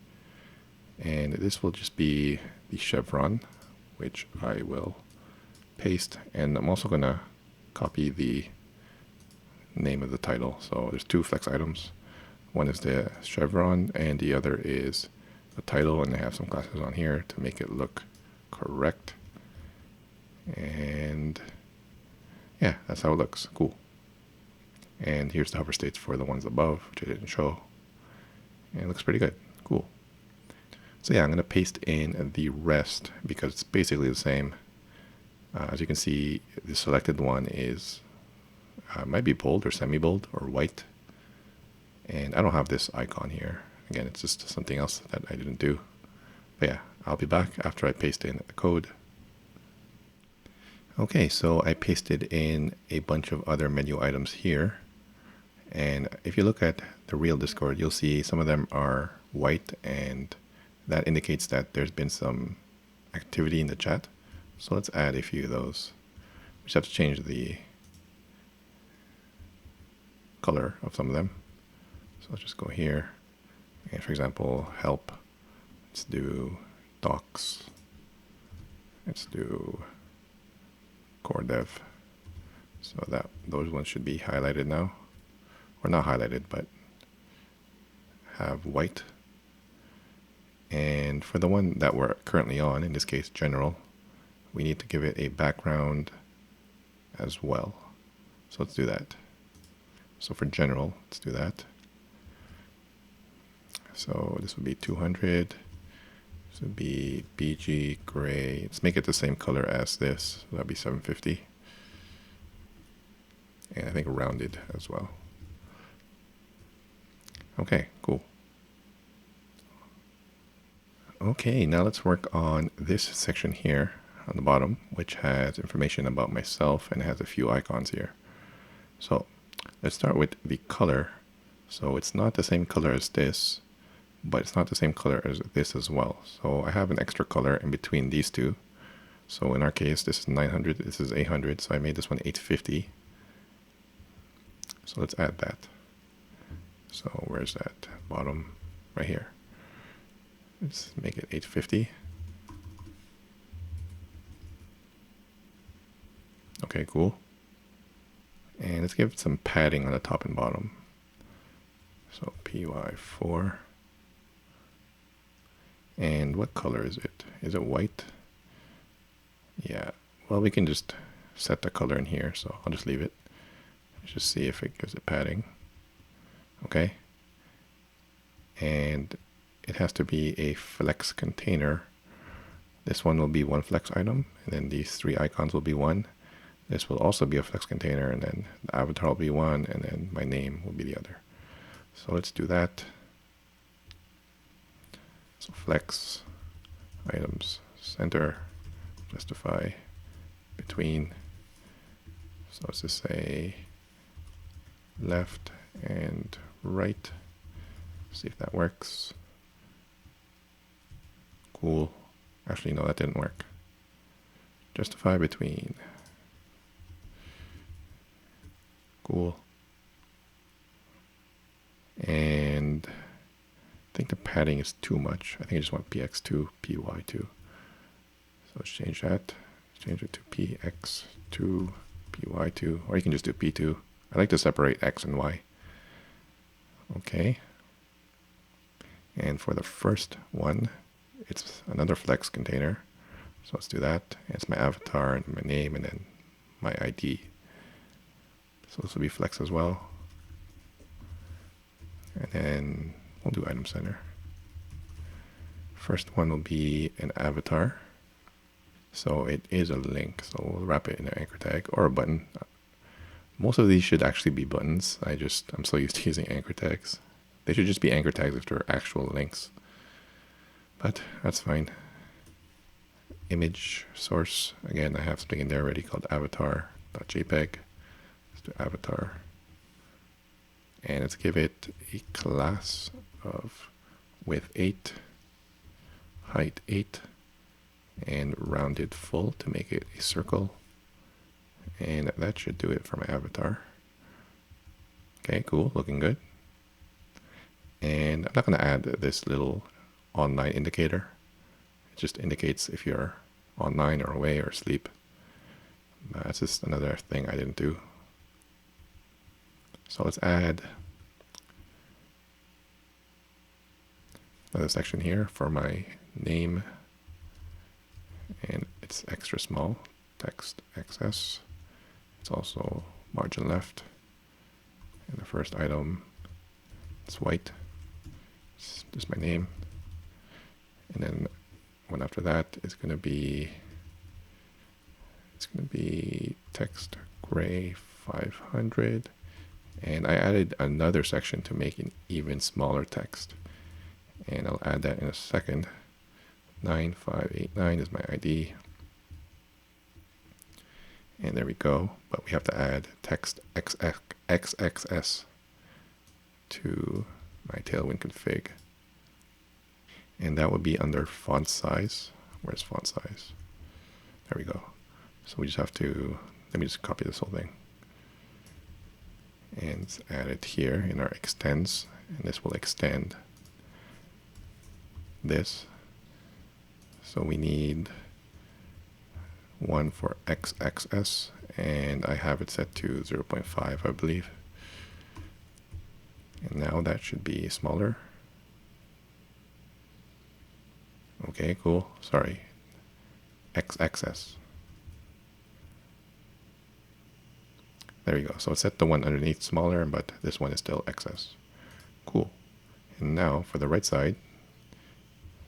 And this will just be the chevron, which I will paste. And I'm also going to copy the name of the title. So there's two flex items. One is the chevron, and the other is the title, and I have some classes on here to make it look correct. And yeah, that's how it looks. Cool. And here's the hover states for the ones above, which I didn't show. And it looks pretty good. Cool. So yeah, I'm going to paste in the rest because it's basically the same. As you can see, the selected one is might be bold or semi-bold or white. And I don't have this icon here. Again, it's just something else that I didn't do. But yeah, I'll be back after I paste in the code. Okay, so I pasted in a bunch of other menu items here. And if you look at the real Discord, you'll see some of them are white, and that indicates that there's been some activity in the chat. So let's add a few of those. We just have to change the color of some of them. So let's just go here. And for example, help. Let's do docs. Let's do core dev. So that those ones should be highlighted now. Or not highlighted, but have white. And for the one that we're currently on, in this case general, we need to give it a background as well. So let's do that. So for general, let's do that. So this would be 200. This would be BG gray. Let's make it the same color as this. So that'd be 750. And I think rounded as well. Okay, cool. Okay, now let's work on this section here on the bottom, which has information about myself and has a few icons here. So let's start with the color. So it's not the same color as this, but it's not the same color as this as well. So I have an extra color in between these two. So in our case, this is 900, this is 800. So I made this one 850. So let's add that. So where's that? Bottom right here. Let's make it 850. Okay, cool. And let's give it some padding on the top and bottom. So PY4. And what color is it? Is it white? Yeah. Well, we can just set the color in here, so I'll just leave it. Let's just see if it gives it padding. Okay. And it has to be a flex container. This one will be one flex item, and then these three icons will be one. This will also be a flex container, and then the avatar will be one, and then my name will be the other. So let's do that. So flex items center, justify between. So let's just say left and right. See if that works. Cool. Actually, no, that didn't work. Justify between. Cool. And I think the padding is too much. I think I just want px2, py2. So let's change that. Change it to px2, PY2, or you can just do P2. I like to separate X and Y. Okay. And for the first one, it's another flex container. So let's do that. It's my avatar and my name and then my ID. So this will be flex as well. And then we'll do item center. First one will be an avatar. So it is a link. So we'll wrap it in an anchor tag or a button. Most of these should actually be buttons. I'm so used to using anchor tags. They should just be anchor tags if they're actual links. But that's fine. Image source. Again, I have something in there already called avatar.jpg. Let's do avatar. And let's give it a class of width 8, height 8, and rounded full to make it a circle. And that should do it for my avatar. Okay, cool, looking good. And I'm not going to add this little online indicator. It just indicates if you're online or away or asleep. That's just another thing I didn't do. So let's add another section here for my name. And it's extra small, text XS. It's also margin left. And the first item, it's white. It's just my name. And then one after that is going to be, text gray 500. And I added another section to make an even smaller text. And I'll add that in a second. 9589 is my ID. And there we go. But we have to add text XXS to my Tailwind config. And that would be under font size. Where's font size? There we go. So we just have to, let me just copy this whole thing. And add it here in our extends. And this will extend this. So we need one for XXS, and I have it set to 0.5, I believe. And now that should be smaller. Okay, cool. Sorry. XXS. There we go. So it's set the one underneath smaller, but this one is still XS. Cool. And now for the right side,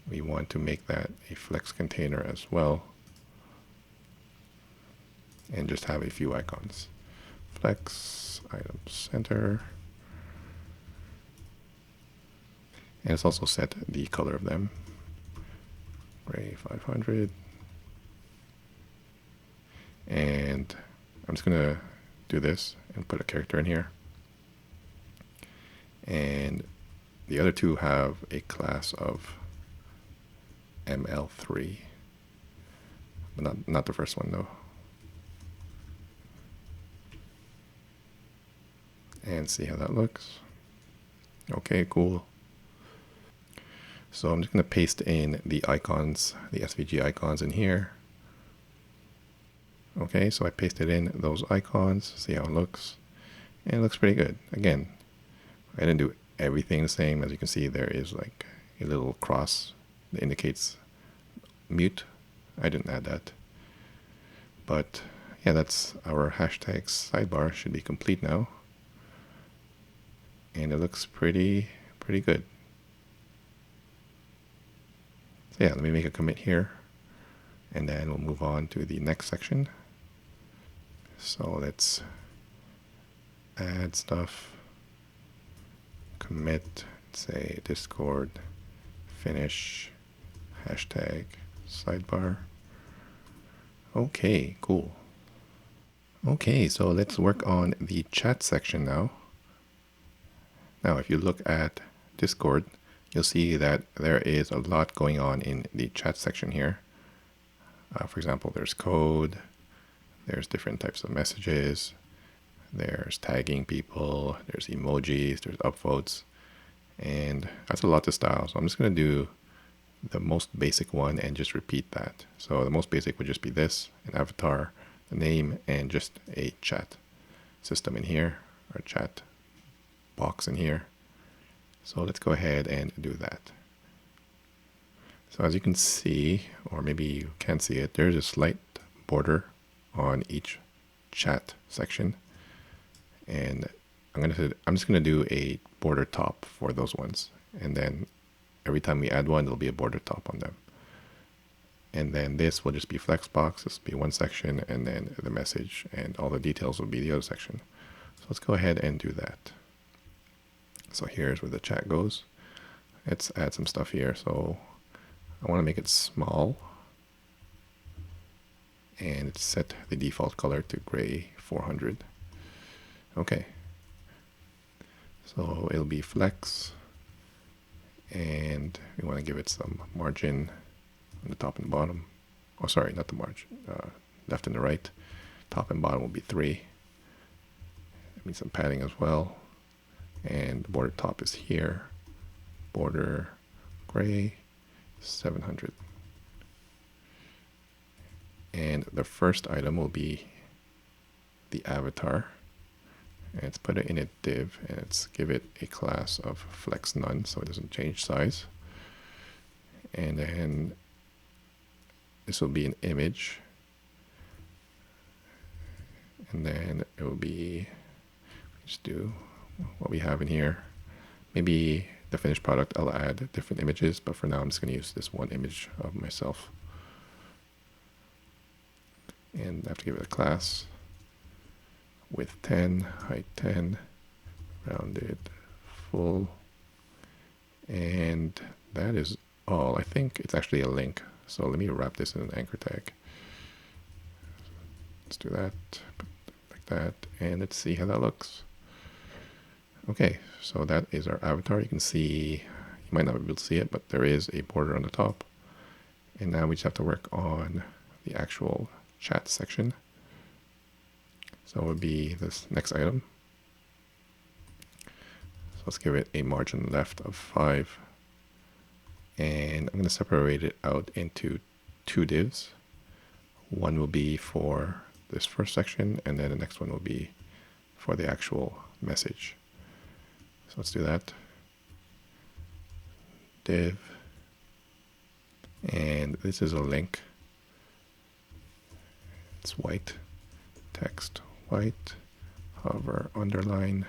we want to make that a flex container as well. And just have a few icons. Flex, item center. And it's also set the color of them. Gray 500. And I'm just going to do this and put a character in here. And the other two have a class of ML3. But not the first one though. And see how that looks. Okay, cool. So I'm just going to paste in the icons, the SVG icons in here. Okay, so I pasted in those icons, see how it looks. And it looks pretty good. Again, I didn't do everything the same. As you can see, there is like a little cross that indicates mute. I didn't add that. But yeah, that's our hashtag sidebar. Should be complete now. And it looks pretty good. So yeah, let me make a commit here. And then we'll move on to the next section. So let's add stuff, commit, say Discord, finish, hashtag, sidebar. Okay, cool. Okay, so let's work on the chat section now. Now, if you look at Discord, you'll see that there is a lot going on in the chat section here. For example, there's code, there's different types of messages, there's tagging people, there's emojis, there's upvotes, and that's a lot to style. So I'm just going to do the most basic one and just repeat that. So the most basic would just be this, an avatar, a name, and just a chat system in here, or chat box in here. So let's go ahead and do that. So as you can see, or maybe you can't see it, there's a slight border on each chat section. And I'm just gonna do a border top for those ones. And then every time we add one, there'll be a border top on them. And then this will just be flexbox. This will be one section, and then the message and all the details will be the other section. So let's go ahead and do that. So here's where the chat goes. Let's add some stuff here. So I want to make it small, and it's set the default color to gray 400. Okay. So it'll be flex, and we want to give it some margin on the top and bottom. Oh, sorry, not the margin. Left and the right. Top and bottom will be 3. That means some padding as well. And the border top is here. Border gray 700. And the first item will be the avatar. And let's put it in a div, and let's give it a class of flex none so it doesn't change size. And then this will be an image. And then it will be, just do what we have in here. Maybe the finished product, I'll add different images, but for now I'm just going to use this one image of myself. And I have to give it a class. Width 10, height 10, rounded, full, and that is all. I think it's actually a link, so let me wrap this in an anchor tag. Let's do that, like that, and let's see how that looks. Okay, so that is our avatar. You can see, you might not be able to see it, but there is a border on the top. And now we just have to work on the actual chat section. So it would be this next item. So let's give it a margin left of 5. And I'm going to separate it out into 2 divs. One will be for this first section, and then the next one will be for the actual message. So let's do that. Div. And this is a link. It's white. Text white, hover, underline,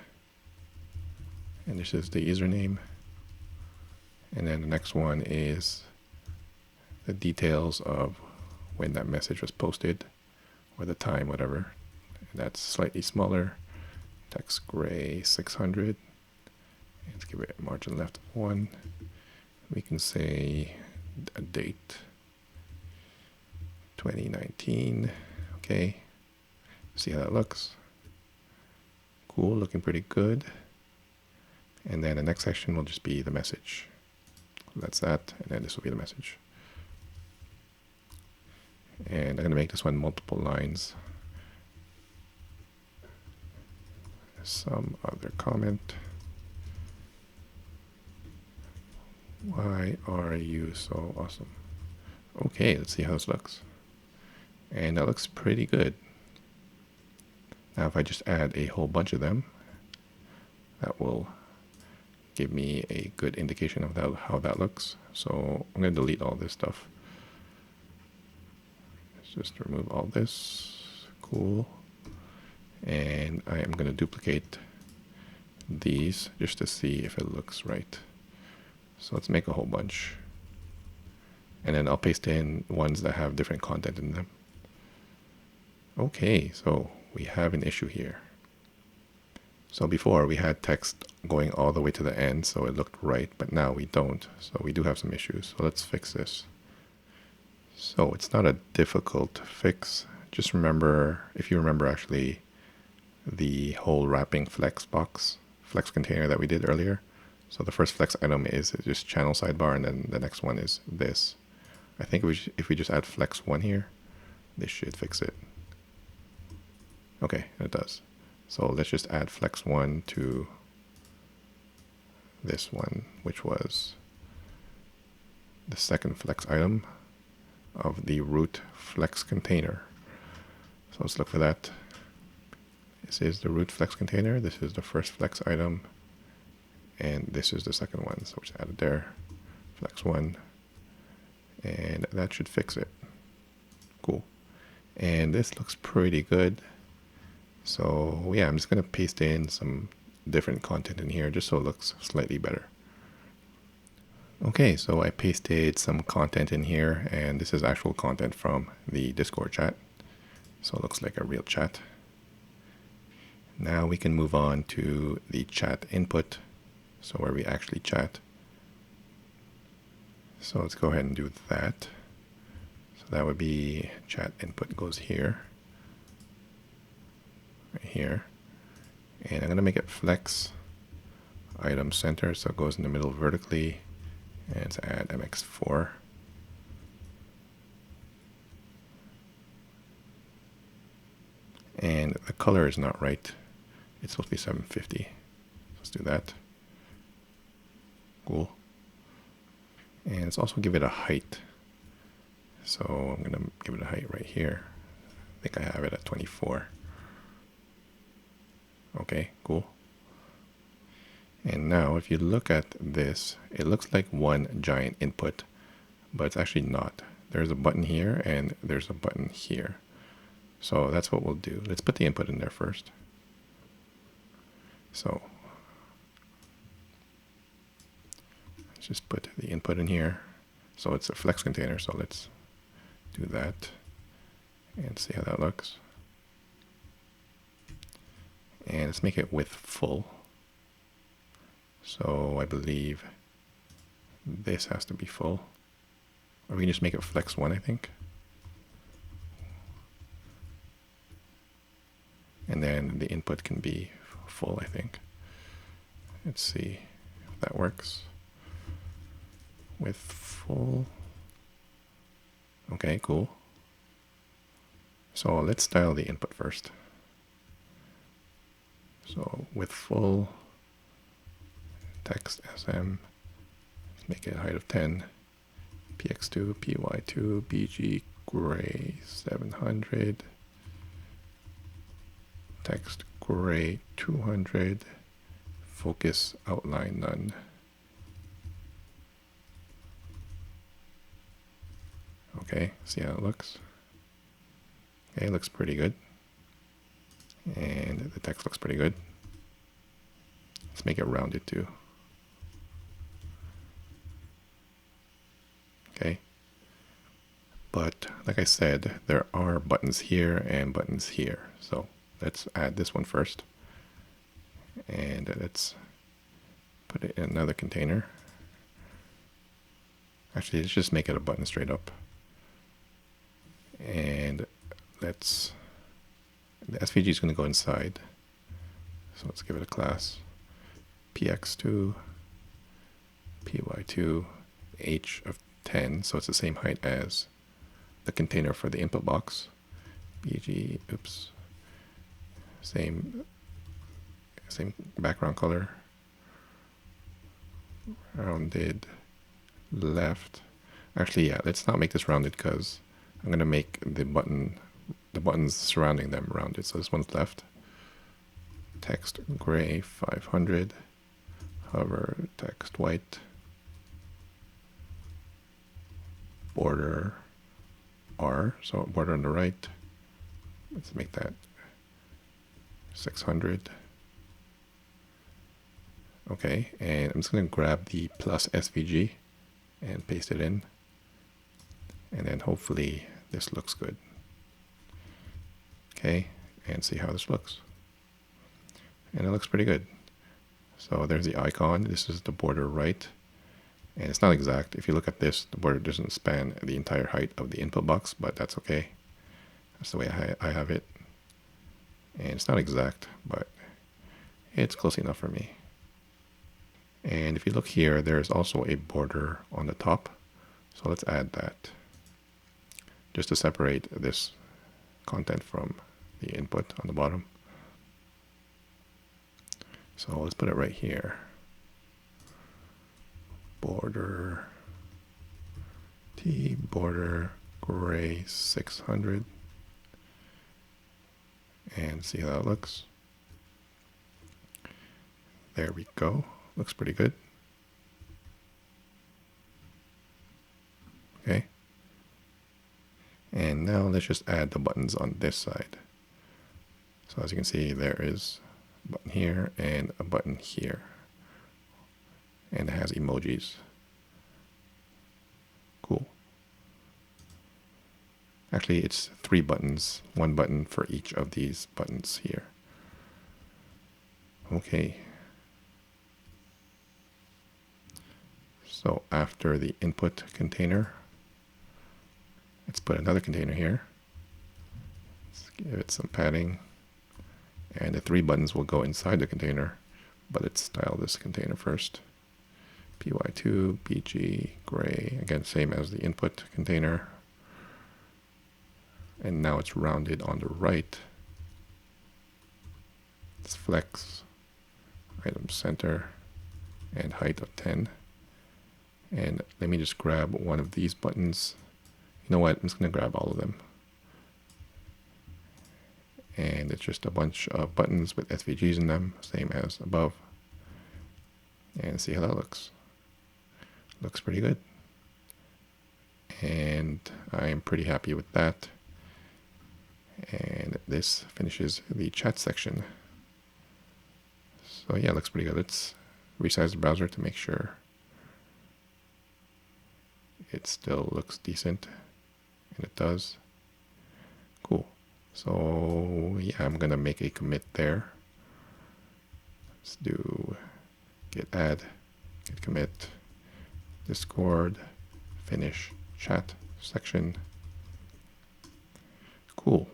and this is the username. And then the next one is the details of when that message was posted, or the time, whatever. And that's slightly smaller. Text gray 600. Let's give it a margin left of 1. We can say a date 2019. Okay. See how that looks. Cool, looking pretty good. And then the next section will just be the message. That's that, and then this will be the message. And I'm going to make this one multiple lines. Some other comment. Why are you so awesome? Okay, let's see how this looks. And that looks pretty good. Now if I just add a whole bunch of them, that will give me a good indication of how that looks. So I'm going to delete all this stuff. Let's just remove all this. Cool. And I am going to duplicate these just to see if it looks right. So let's make a whole bunch. And then I'll paste in ones that have different content in them. Okay, so we have an issue here. So before we had text going all the way to the end, so it looked right, but now we don't. So we do have some issues. So let's fix this. So it's not a difficult fix. Just remember, if you remember actually the whole wrapping flex container that we did earlier. So the first flex item is just channel sidebar, and then the next one is this. I think if we just add flex 1 here, this should fix it. Okay, it does. So let's just add flex 1 to this one, which was the second flex item of the root flex container. So let's look for that. This is the root flex container. This is the first flex item. And this is the second one. So we just added there. Flex 1. And that should fix it. Cool. And this looks pretty good. So yeah, I'm just going to paste in some different content in here just so it looks slightly better. Okay, so I pasted some content in here, and this is actual content from the Discord chat. So it looks like a real chat. Now we can move on to the chat input, so where we actually chat. So let's go ahead and do that. So that would be chat input goes here, right here. And I'm going to make it flex item center, so it goes in the middle vertically. And let's add MX4. And the color is not right. It's supposed to be 750. Let's do that. Cool. And let's also give it a height. So I'm going to give it a height right here. I think I have it at 24. Okay, cool. And now if you look at this, it looks like one giant input, but it's actually not. There's a button here and there's a button here. So that's what we'll do. Let's put the input in there first. So let's just put the input in here. So it's a flex container. So let's do that and see how that looks. And let's make it width full. So I believe this has to be full. Or we can just make it flex 1, I think. And then the input can be full, I think. Let's see if that works. Width full. Okay, cool. So let's style the input first. So width full. Text SM, make it a height of 10, px2, py2, bg gray 700, text gray 200, focus outline none. Okay, see how it looks? Okay, it looks pretty good. And the text looks pretty good. Let's make it rounded too. Okay, but like I said, there are buttons here and buttons here. So let's add this one first. And let's put it in another container. Actually, let's just make it a button straight up. And the SVG is going to go inside. So let's give it a class. px2, py2, h of 10, so it's the same height as the container for the input box. bg, oops, same background color, rounded left. Actually, yeah, let's not make this rounded because I'm going to make the buttons surrounding them rounded. So this one's left. Text gray 500, hover text white, border R, so border on the right. Let's make that 600. Okay, and I'm just going to grab the plus SVG and paste it in. And then hopefully this looks good. Okay, and see how this looks. And it looks pretty good. So there's the icon. This is the border right. And it's not exact. If you look at this, the border doesn't span the entire height of the input box, but that's okay. That's the way I have it. And it's not exact, but it's close enough for me. And if you look here, there's also a border on the top. So let's add that just to separate this content from the input on the bottom. So let's put it right here. Border T border gray 600. and see how that looks. There we go. Looks pretty good. Okay. And now let's just add the buttons on this side. So as you can see, there is a button here and a button here. And it has emojis. Cool. Actually, it's 3 buttons, 1 button for each of these buttons here. Okay. So after the input container, let's put another container here. Let's give it some padding. And the 3 buttons will go inside the container, but let's style this container first. py2, bg, gray, again, same as the input container. And now it's rounded on the right. It's flex, item center, and height of 10. And let me just grab one of these buttons. You know what? I'm just going to grab all of them. And it's just a bunch of buttons with SVGs in them, same as above. And see how that looks. Looks pretty good. And I am pretty happy with that. And this finishes the chat section. So yeah, it looks pretty good. Let's resize the browser to make sure it still looks decent. And it does. Cool. So yeah, I'm gonna make a commit there. Let's do git add, git commit, Discord, finish chat section. Cool.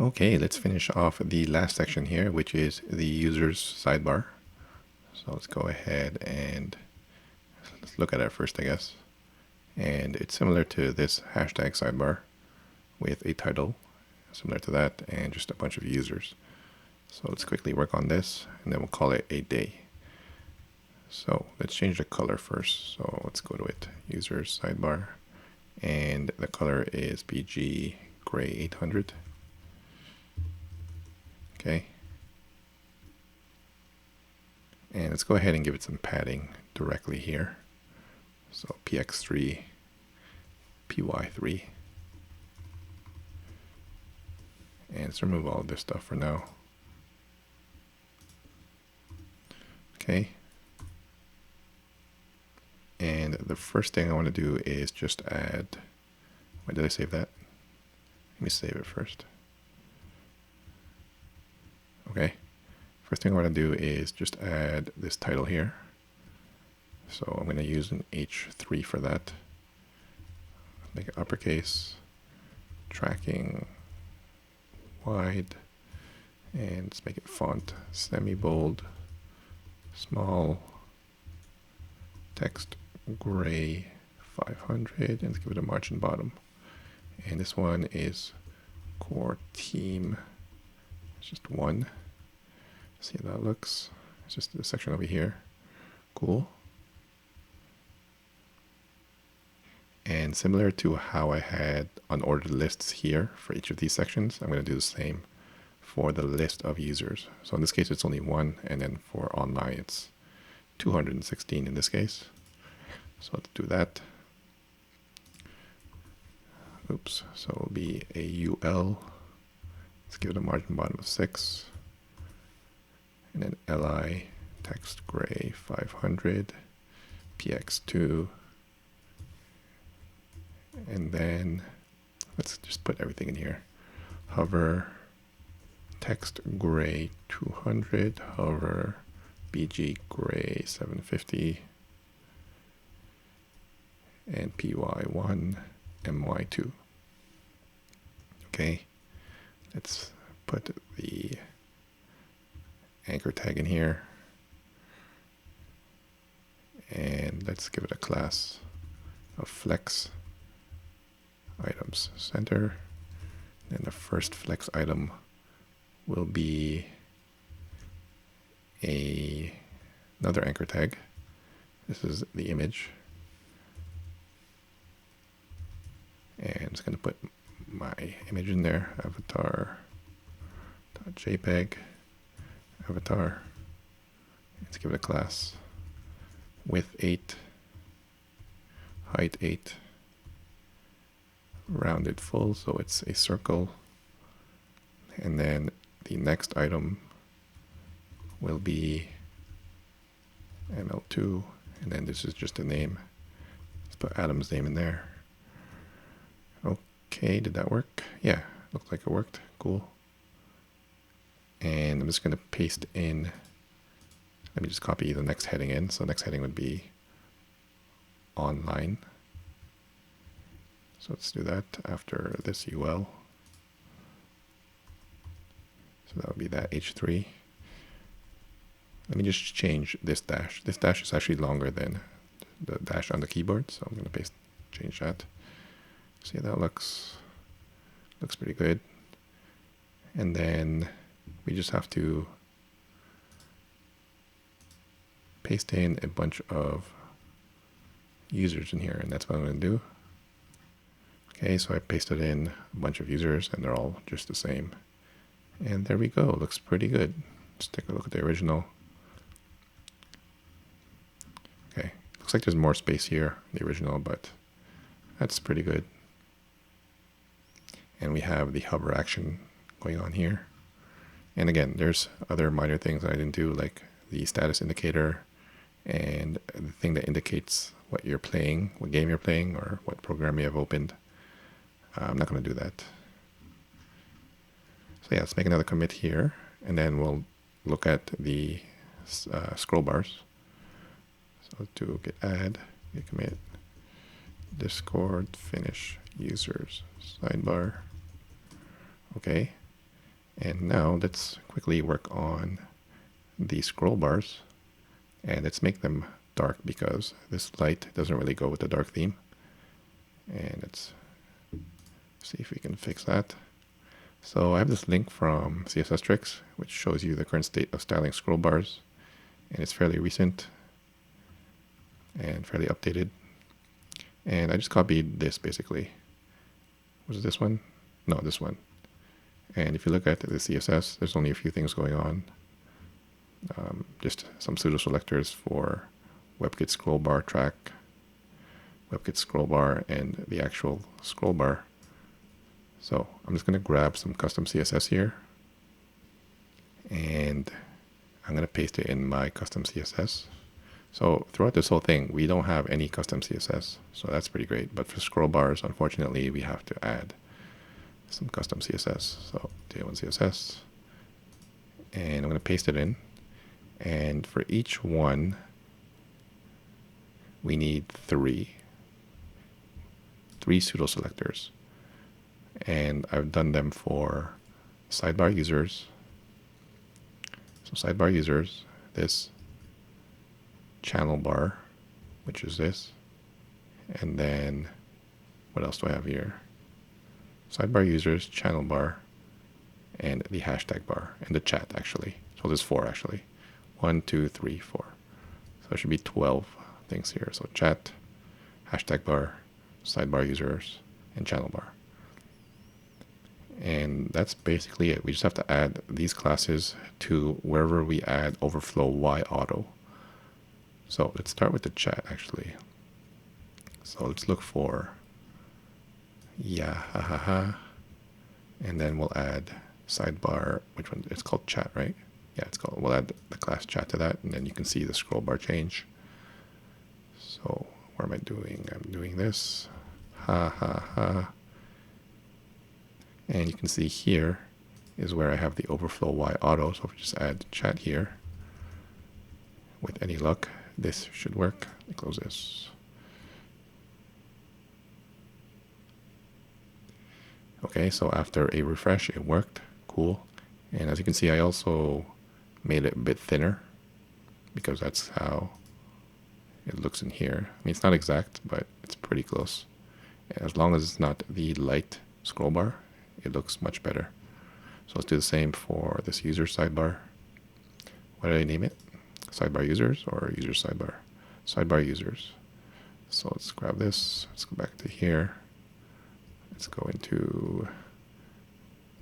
Okay, let's finish off the last section here, which is the user's sidebar. So let's go ahead and let's look at it first, I guess. And it's similar to this hashtag sidebar with a title similar to that and just a bunch of users. So let's quickly work on this and then we'll call it a day. So let's change the color first. So let's go to it, users sidebar, and the color is BG gray 800. Okay. And let's go ahead and give it some padding directly here. So px3, py3. And let's remove all of this stuff for now. Okay. And the first thing I want to do is just add, why did I save that? Let me save it first. Okay. First thing I want to do is just add this title here. So I'm going to use an H3 for that. Make it uppercase, tracking wide, and let's make it font semi-bold, small, text gray 500, and let's give it a margin bottom. And this one is core team. It's just 1. See how that looks. It's just the section over here. Cool. And similar to how I had unordered lists here for each of these sections, I'm going to do the same for the list of users. So in this case, it's only 1, and then for online, it's 216 in this case. So let's do that. Oops. So it'll be a UL. Let's give it a margin bottom of 6. And then LI, text gray 500, PX2. And then let's just put everything in here. Hover, text gray 200, hover, BG gray 750, and PY1, MY2. Okay, let's put the anchor tag in here. And let's give it a class of flex. Items center, and the first flex item will be another anchor tag. This is the image, and it's going to put my image in there, avatar.jpg, avatar. Let's give it a class, width 8, height 8, rounded full, so it's a circle. And then the next item will be ML2, and then this is just a name. Let's put Adam's name in there. Okay, did that work? Yeah, looks like it worked. Cool. And I'm just going to paste in, let me just copy the next heading in. So next heading would be online. So let's do that after this UL. So that would be that H3. Let me just change this dash. This dash is actually longer than the dash on the keyboard, so I'm going to change that. See, that looks pretty good. And then we just have to paste in a bunch of users in here, and that's what I'm going to do. Okay, so I pasted in a bunch of users, and they're all just the same. And there we go. Looks pretty good. Let's take a look at the original. Okay, looks like there's more space here in the original, but that's pretty good. And we have the hover action going on here. And again, there's other minor things that I didn't do, like the status indicator and the thing that indicates what you're playing, what game you're playing, or what program you have opened. I'm not going to do that. So yeah, let's make another commit here, and then we'll look at the scroll bars. So to git add, git commit, Discord, finish, users, sidebar. Okay, and now let's quickly work on the scroll bars, and let's make them dark because this light doesn't really go with the dark theme. And let's see if we can fix that. So I have this link from CSS Tricks, which shows you the current state of styling scroll bars, and it's fairly recent and fairly updated. And I just copied this basically. Was it this one? No, this one. And if you look at the CSS, there's only a few things going on. Just some pseudo selectors for WebKit scroll bar track, WebKit scroll bar, and the actual scroll bar. So I'm just going to grab some custom CSS here, and I'm going to paste it in my custom CSS. So throughout this whole thing, we don't have any custom CSS, so that's pretty great. But for scroll bars, unfortunately, we have to add some custom CSS. So Tailwind CSS, and I'm going to paste it in. And for each one, we need three pseudo selectors. And I've done them for sidebar users. So sidebar users, this channel bar, which is this. And then what else do I have here? Sidebar users, channel bar, and the hashtag bar, and the chat actually. So there's 4 actually. 1, 2, 3, 4. So there should be 12 things here. So chat, hashtag bar, sidebar users, and channel bar. And that's basically it. We just have to add these classes to wherever we add overflow Y auto. So let's start with the chat actually. So let's look for and then we'll add sidebar, which one? It's called chat, right? Yeah, it's called. We'll add the class chat to that, and then you can see the scroll bar change. So what am I doing? I'm doing this. And you can see here is where I have the overflow Y auto. So if we just add chat here, with any luck, this should work. Let me close this. Okay, so after a refresh, it worked. Cool. And as you can see, I also made it a bit thinner because that's how it looks in here. I mean, it's not exact, but it's pretty close. And as long as it's not the light scroll bar, it looks much better. So let's do the same for this user sidebar. What did I name it? Sidebar users or user sidebar? Sidebar users. So let's grab this. Let's go back to here. let's go into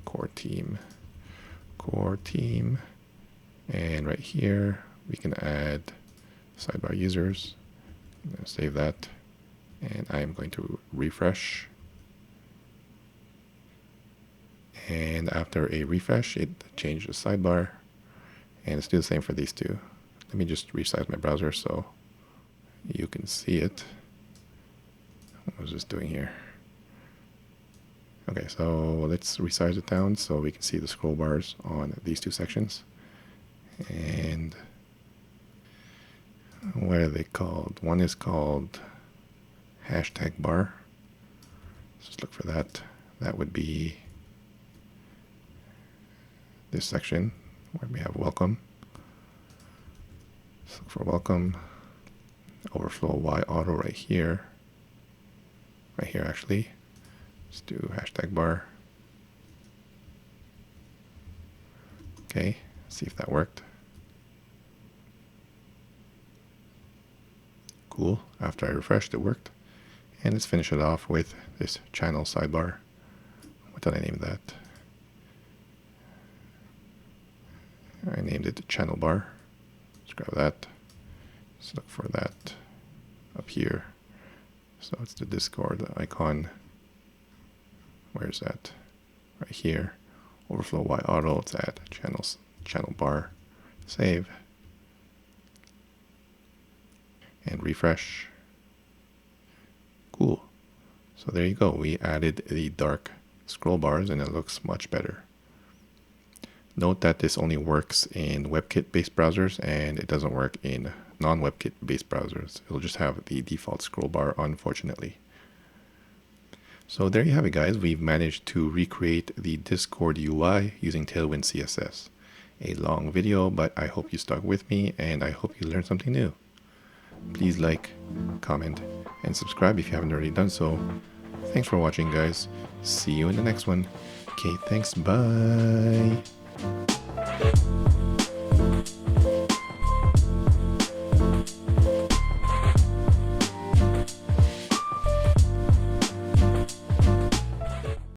core team, and right here we can add sidebar users. I'm going to save that, and I'm going to refresh. And after a refresh, it changed the sidebar, and let's do the same for these two. Let me just resize my browser so you can see it. What was this doing here? Okay, so let's resize it down so we can see the scroll bars on these two sections. And what are they called? One is called hashtag bar. Let's just look for that. That would be this section where we have welcome. Let's look for welcome. Overflow Y auto right here. Right here actually. Let's do hashtag bar. Okay, see if that worked. Cool. After I refreshed, it worked. And let's finish it off with this channel sidebar. What did I name that? I named it channel bar. Let's grab that. Let's look for that up here. So it's the Discord icon. Where's that? Right here. Overflow Y auto. Let's add channel bar. Save. And refresh. Cool. So there you go. We added the dark scroll bars and it looks much better. Note that this only works in WebKit based browsers and it doesn't work in non-WebKit based browsers. It'll just have the default scroll bar, unfortunately. So there you have it, guys. We've managed to recreate the Discord UI using Tailwind CSS. A long video, but I hope you stuck with me and I hope you learned something new. Please like, comment, and subscribe if you haven't already done so. Thanks for watching, guys. See you in the next one. Okay, thanks. Bye.